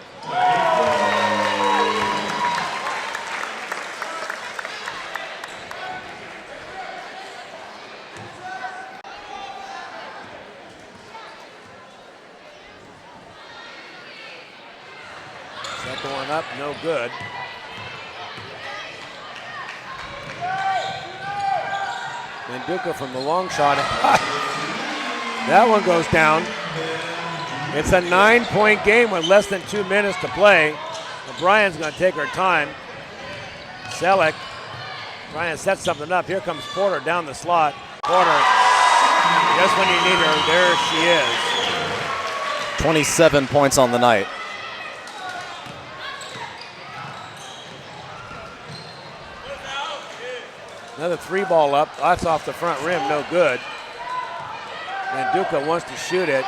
That going up, no good. Manduka from the long shot. That one goes down. It's a 9-point game with less than 2 minutes to play. O'Brien's going to take her time. Selleck trying to set something up. Here comes Porter down the slot. Porter, just when you need her, there she is. 27 points on the night. Another 3-ball up. That's off the front rim, no good. Manduka wants to shoot it.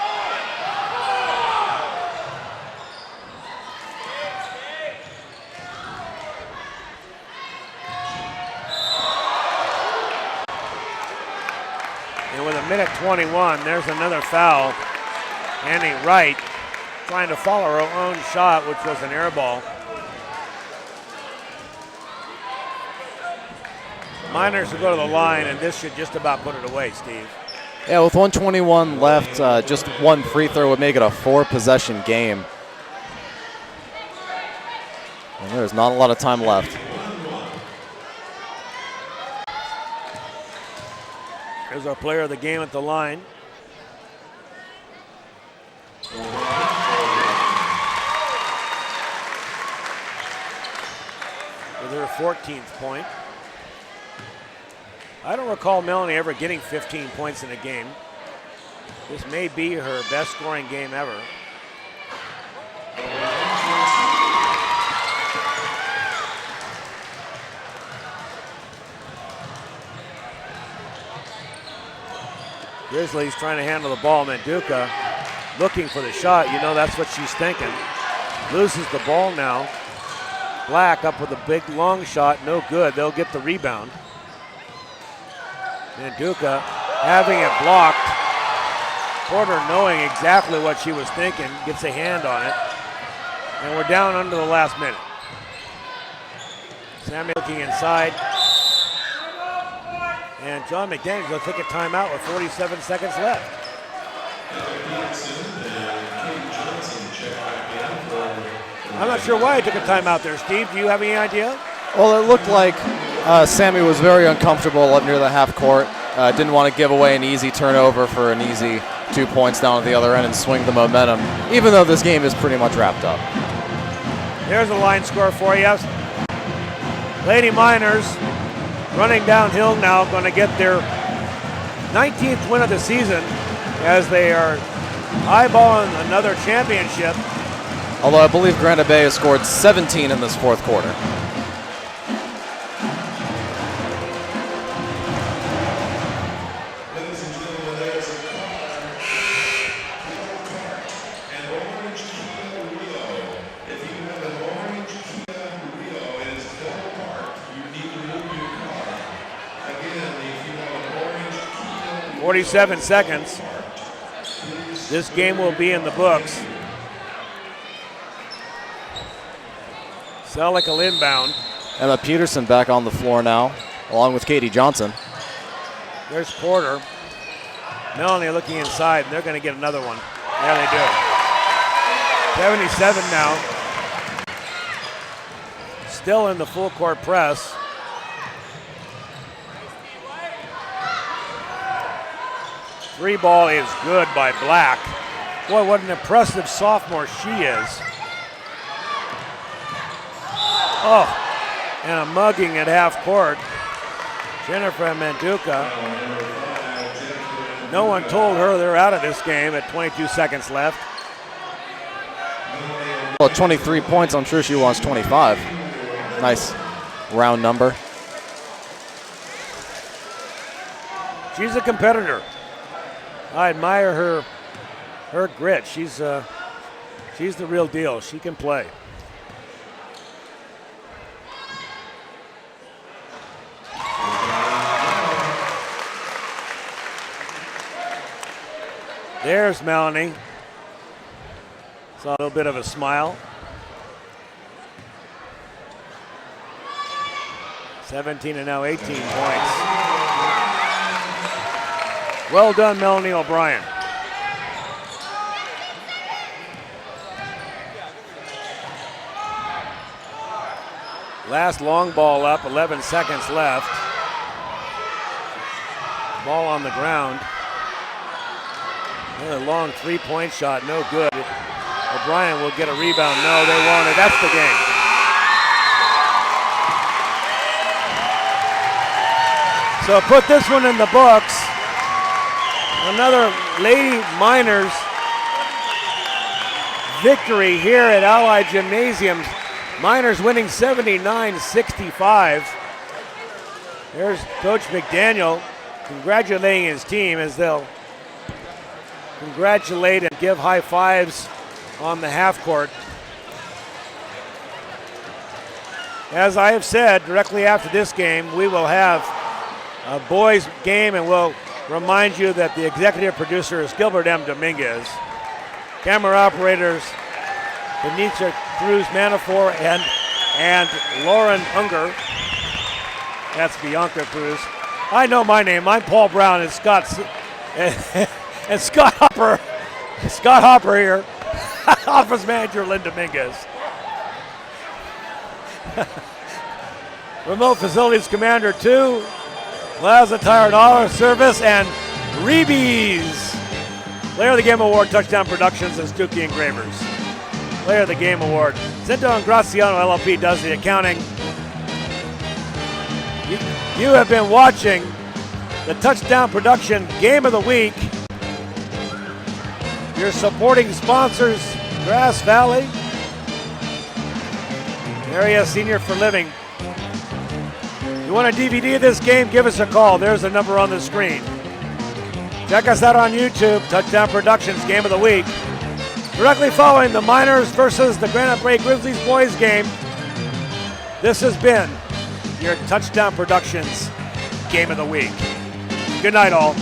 And with a minute 21, there's another foul. Annie Wright trying to follow her own shot, which was an air ball. Miners will go to the line, and this should just about put it away, Steve. Yeah, with 1:21 left, just one free throw would make it a 4-possession game. And there's not a lot of time left. There's our player of the game at the line. With her 14th point. I don't recall Melanie ever getting 15 points in a game. This may be her best scoring game ever. Grizzlies trying to handle the ball. Manduka looking for the shot. You know that's what she's thinking. Loses the ball now. Black up with a big long shot. No good. They'll get the rebound. Manduka having it blocked. Porter knowing exactly what she was thinking, gets a hand on it. And we're down under the last minute. Sammy looking inside. And John McDaniels will take a timeout with 47 seconds left. I'm not sure why he took a timeout there, Steve. Do you have any idea? Well, it looked like Sammy was very uncomfortable up near the half court. Didn't want to give away an easy turnover for an easy 2 points down at the other end and swing the momentum, even though this game is pretty much wrapped up. There's a line score for you. Lady Miners running downhill now, going to get their 19th win of the season as they are eyeballing another championship. Although I believe Granite Bay has scored 17 in this fourth quarter. Again, 47 seconds. This game will be in the books. Selleck will inbound. Emma Peterson back on the floor now, along with Katie Johnson. There's Porter. Melanie looking inside, and they're going to get another one. There they do. 77 now. Still in the full court press. Three ball is good by Black. Boy, what an impressive sophomore she is. Oh, and a mugging at half court. Jennifer Manduka. No one told her they're out of this game at 22 seconds left. Well, 23 points. I'm sure she wants 25. Nice round number. She's a competitor. I admire her grit. She's the real deal. She can play. There's Melanie. Saw a little bit of a smile. 17 and now 18 points. Well done, Melanie O'Brien. Last long ball up, 11 seconds left. Ball on the ground. Another long three-point shot, no good. O'Brien will get a rebound. No, they won't. That's the game. So put this one in the books. Another Lady Miners victory here at Ali Gymnasium. Miners winning 79-65. There's Coach McDaniel congratulating his team as they'll congratulate and give high fives on the half court. As I have said, directly after this game, we will have a boys game, and we'll remind you that the executive producer is Gilbert M. Dominguez. Camera operators, Benicia Cruz Manafor and Lauren Unger. That's Bianca Cruz. I know my name. I'm Paul Brown and Scott and Scott Hopper. Scott Hopper here. Office manager Lynn Dominguez. Remote Facilities Commander 2. Plaza Tire and Auto Service and Reeby's. Player of the Game Award, Touchdown Productions and Stuckey Engravers. Player of the Game Award. Cinto and Graziano LLP does the accounting. You have been watching the Touchdown Production Game of the Week. Your supporting sponsors, Grass Valley, Area Senior for Living. You want a DVD of this game? Give us a call. There's the number on the screen. Check us out on YouTube, Touchdown Productions Game of the Week. Directly following the Miners versus the Granite Bay Grizzlies boys game, this has been your Touchdown Productions Game of the Week. Good night, all.